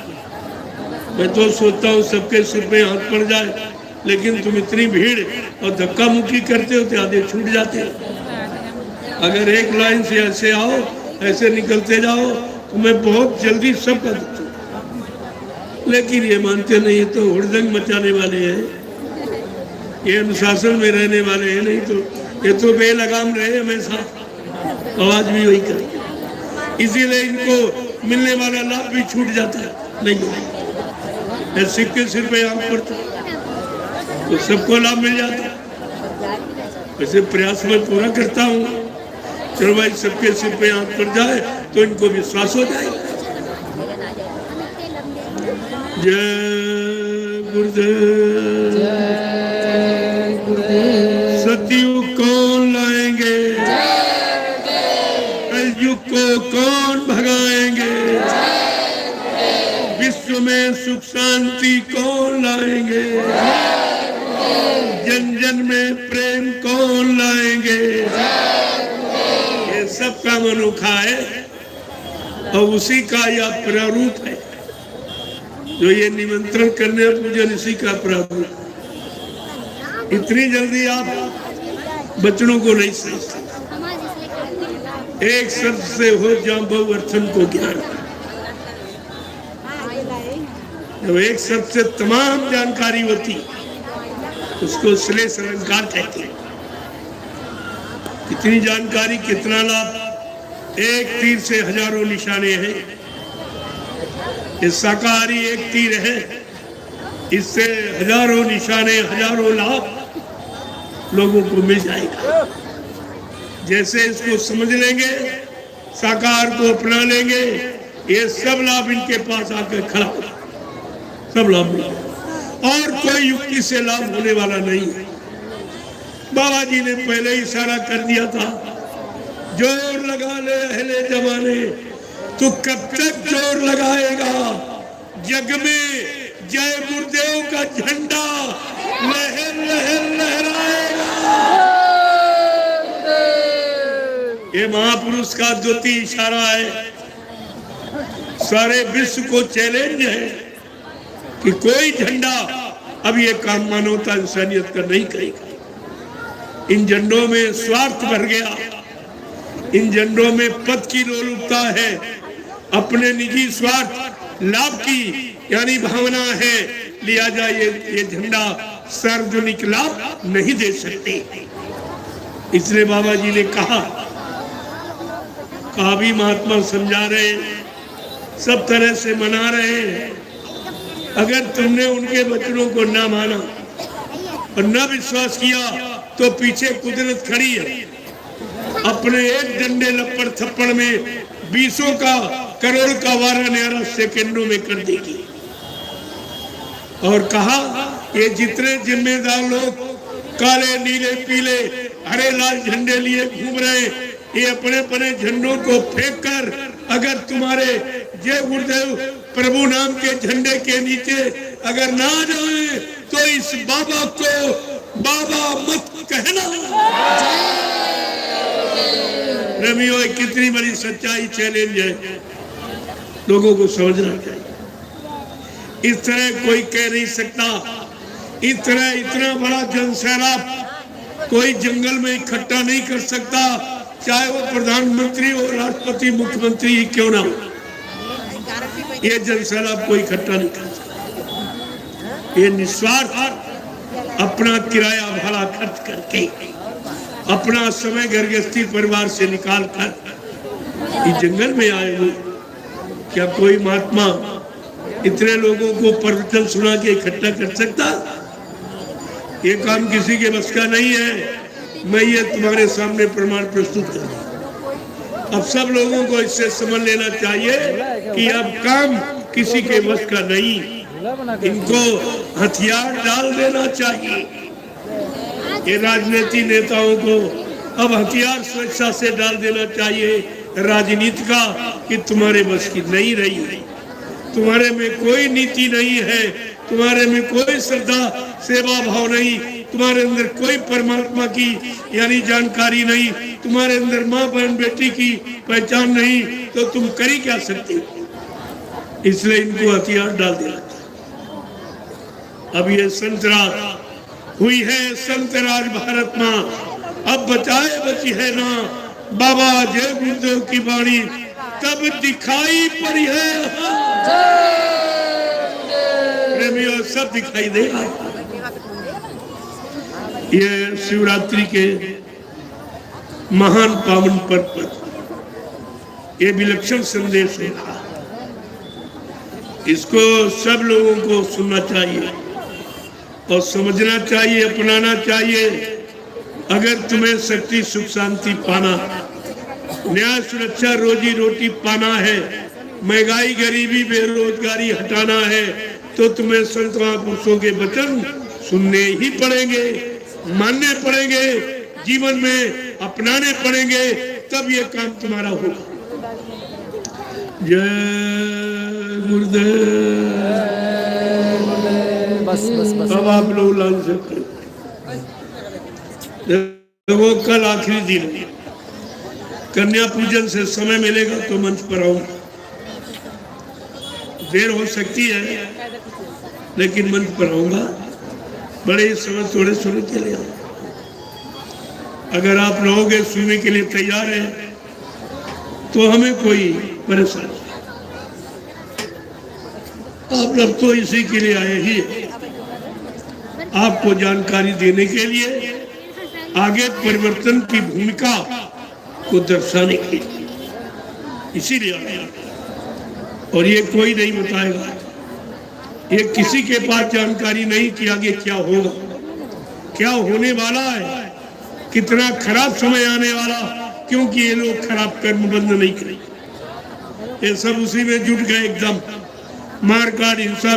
मैं तो सोचता हूँ सबके सिर पे हाथ पड़ जाए, लेकिन तुम इतनी भीड़ और धक्का मुक्की करते हो तो आधे छूट जाते हो। अगर एक लाइन से ऐसे आओ, ऐसे निकलते जाओ तो मैं बहुत जल्दी सब कर देता हूँ। लेकिन ये मानते नहीं, ये तो हुड़दंग मचाने वाले हैं, ये अनुशासन में रहने वाले हैं। नहीं तो ये तो बेलगाम रहे हमेशा, आवाज भी वही कर। इसीलिए इनको मिलने वाला लाभ भी छूट जाता है। नहीं, सिक्के सिर पे आम पड़ता तो सबको लाभ मिल जाता। वैसे प्रयास मैं पूरा करता हूँ, चलो भाई सबके सिर पे आंख पड़ जाए तो इनको विश्वास हो जाए। जय गुरुदेव। सतयुग कौन लाएंगे, कलयुग को कौन भगाएंगे, विश्व में सुख शांति कौन लाएंगे, जन जन में प्रेम कौन लाएंगे। ये सब काम अनोखा है और उसी का यह प्रारूप है। जो ये निमंत्रण करने पूजन, इसी का प्रारूप। इतनी जल्दी आप बचनों को नहीं समझ सकते। एक शब्द से हो जाऊं बहुअर्थन को ज्ञान। जब एक शब्द से तमाम जानकारी होती, उसको श्लेष अलंकार कहते हैं। कितनी जानकारी, कितना लाभ। एक तीर से हजारों निशाने हैं। ये शाकाहारी एक तीर है, इससे हजारों निशाने, हजारों लाभ लोगों को मिल जाएगा। जैसे इसको समझ लेंगे, शाकाहार को अपना लेंगे, ये सब लाभ इनके पास आकर खड़ा हो, सब लाभ मिलेगा। और कोई युक्ति से लाभ होने वाला नहीं है। बाबा जी ने पहले ही इशारा कर दिया था, जोर लगा ले अहले जमाने, तू कब तक जोर लगाएगा। जग में जय गुरुदेव का झंडा लहर लहर लहराएगा। ये महापुरुष का द्वितीय इशारा है। सारे विश्व को चैलेंज है कि कोई झंडा अब ये काम मानवता इंसानियत का नहीं करेगा। इन झंडों में स्वार्थ भर गया, इन झंडों में पद की लोलुपता है, अपने निजी स्वार्थ लाभ की यानी भावना है। लिहाजा ये झंडा सार्वजनिक लाभ नहीं दे सकते। इसलिए बाबा जी ने कहा भी महात्मा समझा रहे, सब तरह से मना रहे हैं। अगर तुमने उनके वचनों को ना माना और न विश्वास किया तो पीछे कुदरत खड़ी है। अपने एक डंडे लपड़ थप्पड़ में 20 का करोड़ का वारा न्यारा सेकंडों में कर देगी। और कहा ये जितने जिम्मेदार लोग काले नीले पीले हरे लाल झंडे लिए घूम रहे, ये अपने अपने झंडों को फेंक कर अगर तुम्हारे जय गुरुदेव प्रभु नाम के झंडे के नीचे अगर ना जाए तो इस बाबा को बाबा मत कहना। रमियो, कितनी बड़ी सच्चाई चैलेंज है, लोगों को समझना चाहिए। इस तरह कोई कह नहीं सकता। इस तरह इतना बड़ा जनसैलाब कोई जंगल में इकट्ठा नहीं कर सकता, चाहे वो प्रधानमंत्री हो, राष्ट्रपति, मुख्यमंत्री ही क्यों ना हो। ये जनसैलाब कोई इकट्ठा नहीं कर सकता। ये निस्वार्थ अपना किराया भाड़ा खर्च करके, अपना समय घर गृहस्थी परिवार से निकाल कर इस जंगल में आए हुए। क्या कोई महात्मा इतने लोगों को प्रवचन सुना के इकट्ठा कर सकता? ये काम किसी के बस का नहीं है। मैं ये तुम्हारे सामने प्रमाण प्रस्तुत कर। अब सब लोगों को इससे समझ लेना चाहिए कि अब काम किसी के बस का नहीं। इनको हथियार डाल देना चाहिए। ये राजनीति नेताओं को अब हथियार सुरक्षा से डाल देना चाहिए राजनीति का कि तुम्हारे बस की नहीं रही, तुम्हारे में कोई नीति नहीं है, तुम्हारे में कोई श्रद्धा सेवा भाव नहीं, तुम्हारे अंदर कोई परमात्मा की यानी जानकारी नहीं, तुम्हारे अंदर माँ बहन बेटी की पहचान नहीं, तो तुम कर ही क्या सकते हो। इसलिए इनको हथियार डाल देना चाहिए। अब ये संतराज हुई है, संतराज भारत माँ अब बचाए बची है ना, बाबा जय गुरुदेव की वाणी तब दिखाई पड़ी है। प्रेमियों सब दिखाई देगा। ये शिवरात्रि के महान पावन पर्व पर ये विलक्षण संदेश है, इसको सब लोगों को सुनना चाहिए और समझना चाहिए, अपनाना चाहिए। अगर तुम्हें शक्ति सुख शांति पाना, न्याय सुरक्षा रोजी रोटी पाना है, महंगाई गरीबी बेरोजगारी हटाना है, तो तुम्हें संत महापुरुषों के वचन सुनने ही पड़ेंगे, मानने पड़ेंगे, जीवन में अपनाने पड़ेंगे, तब ये काम तुम्हारा होगा। जय गुरुदेव। बस बस बस। अब आप लोग लाइन से वो कल आखिरी दिन कन्या पूजन से समय मिलेगा तो मंच पर आऊंगा। देर हो सकती है लेकिन मंच पर आऊंगा। बड़े समय थोड़े सुनने के लिए अगर आप रहोगे, सुनने के लिए तैयार हैं, तो हमें कोई परेशानी। आप लोग तो इसी के लिए आए ही, आपको जानकारी देने के लिए, आगे परिवर्तन की भूमिका को दर्शाने के लिए, इसीलिए आए। और ये कोई नहीं बताएगा, ये किसी के पास जानकारी नहीं कि आगे क्या होगा, क्या होने वाला है, कितना खराब समय आने वाला, क्योंकि ये लोग खराब कर्म बंद नहीं करेंगे। ये सब उसी में जुट गए, एकदम मार काट हिंसा।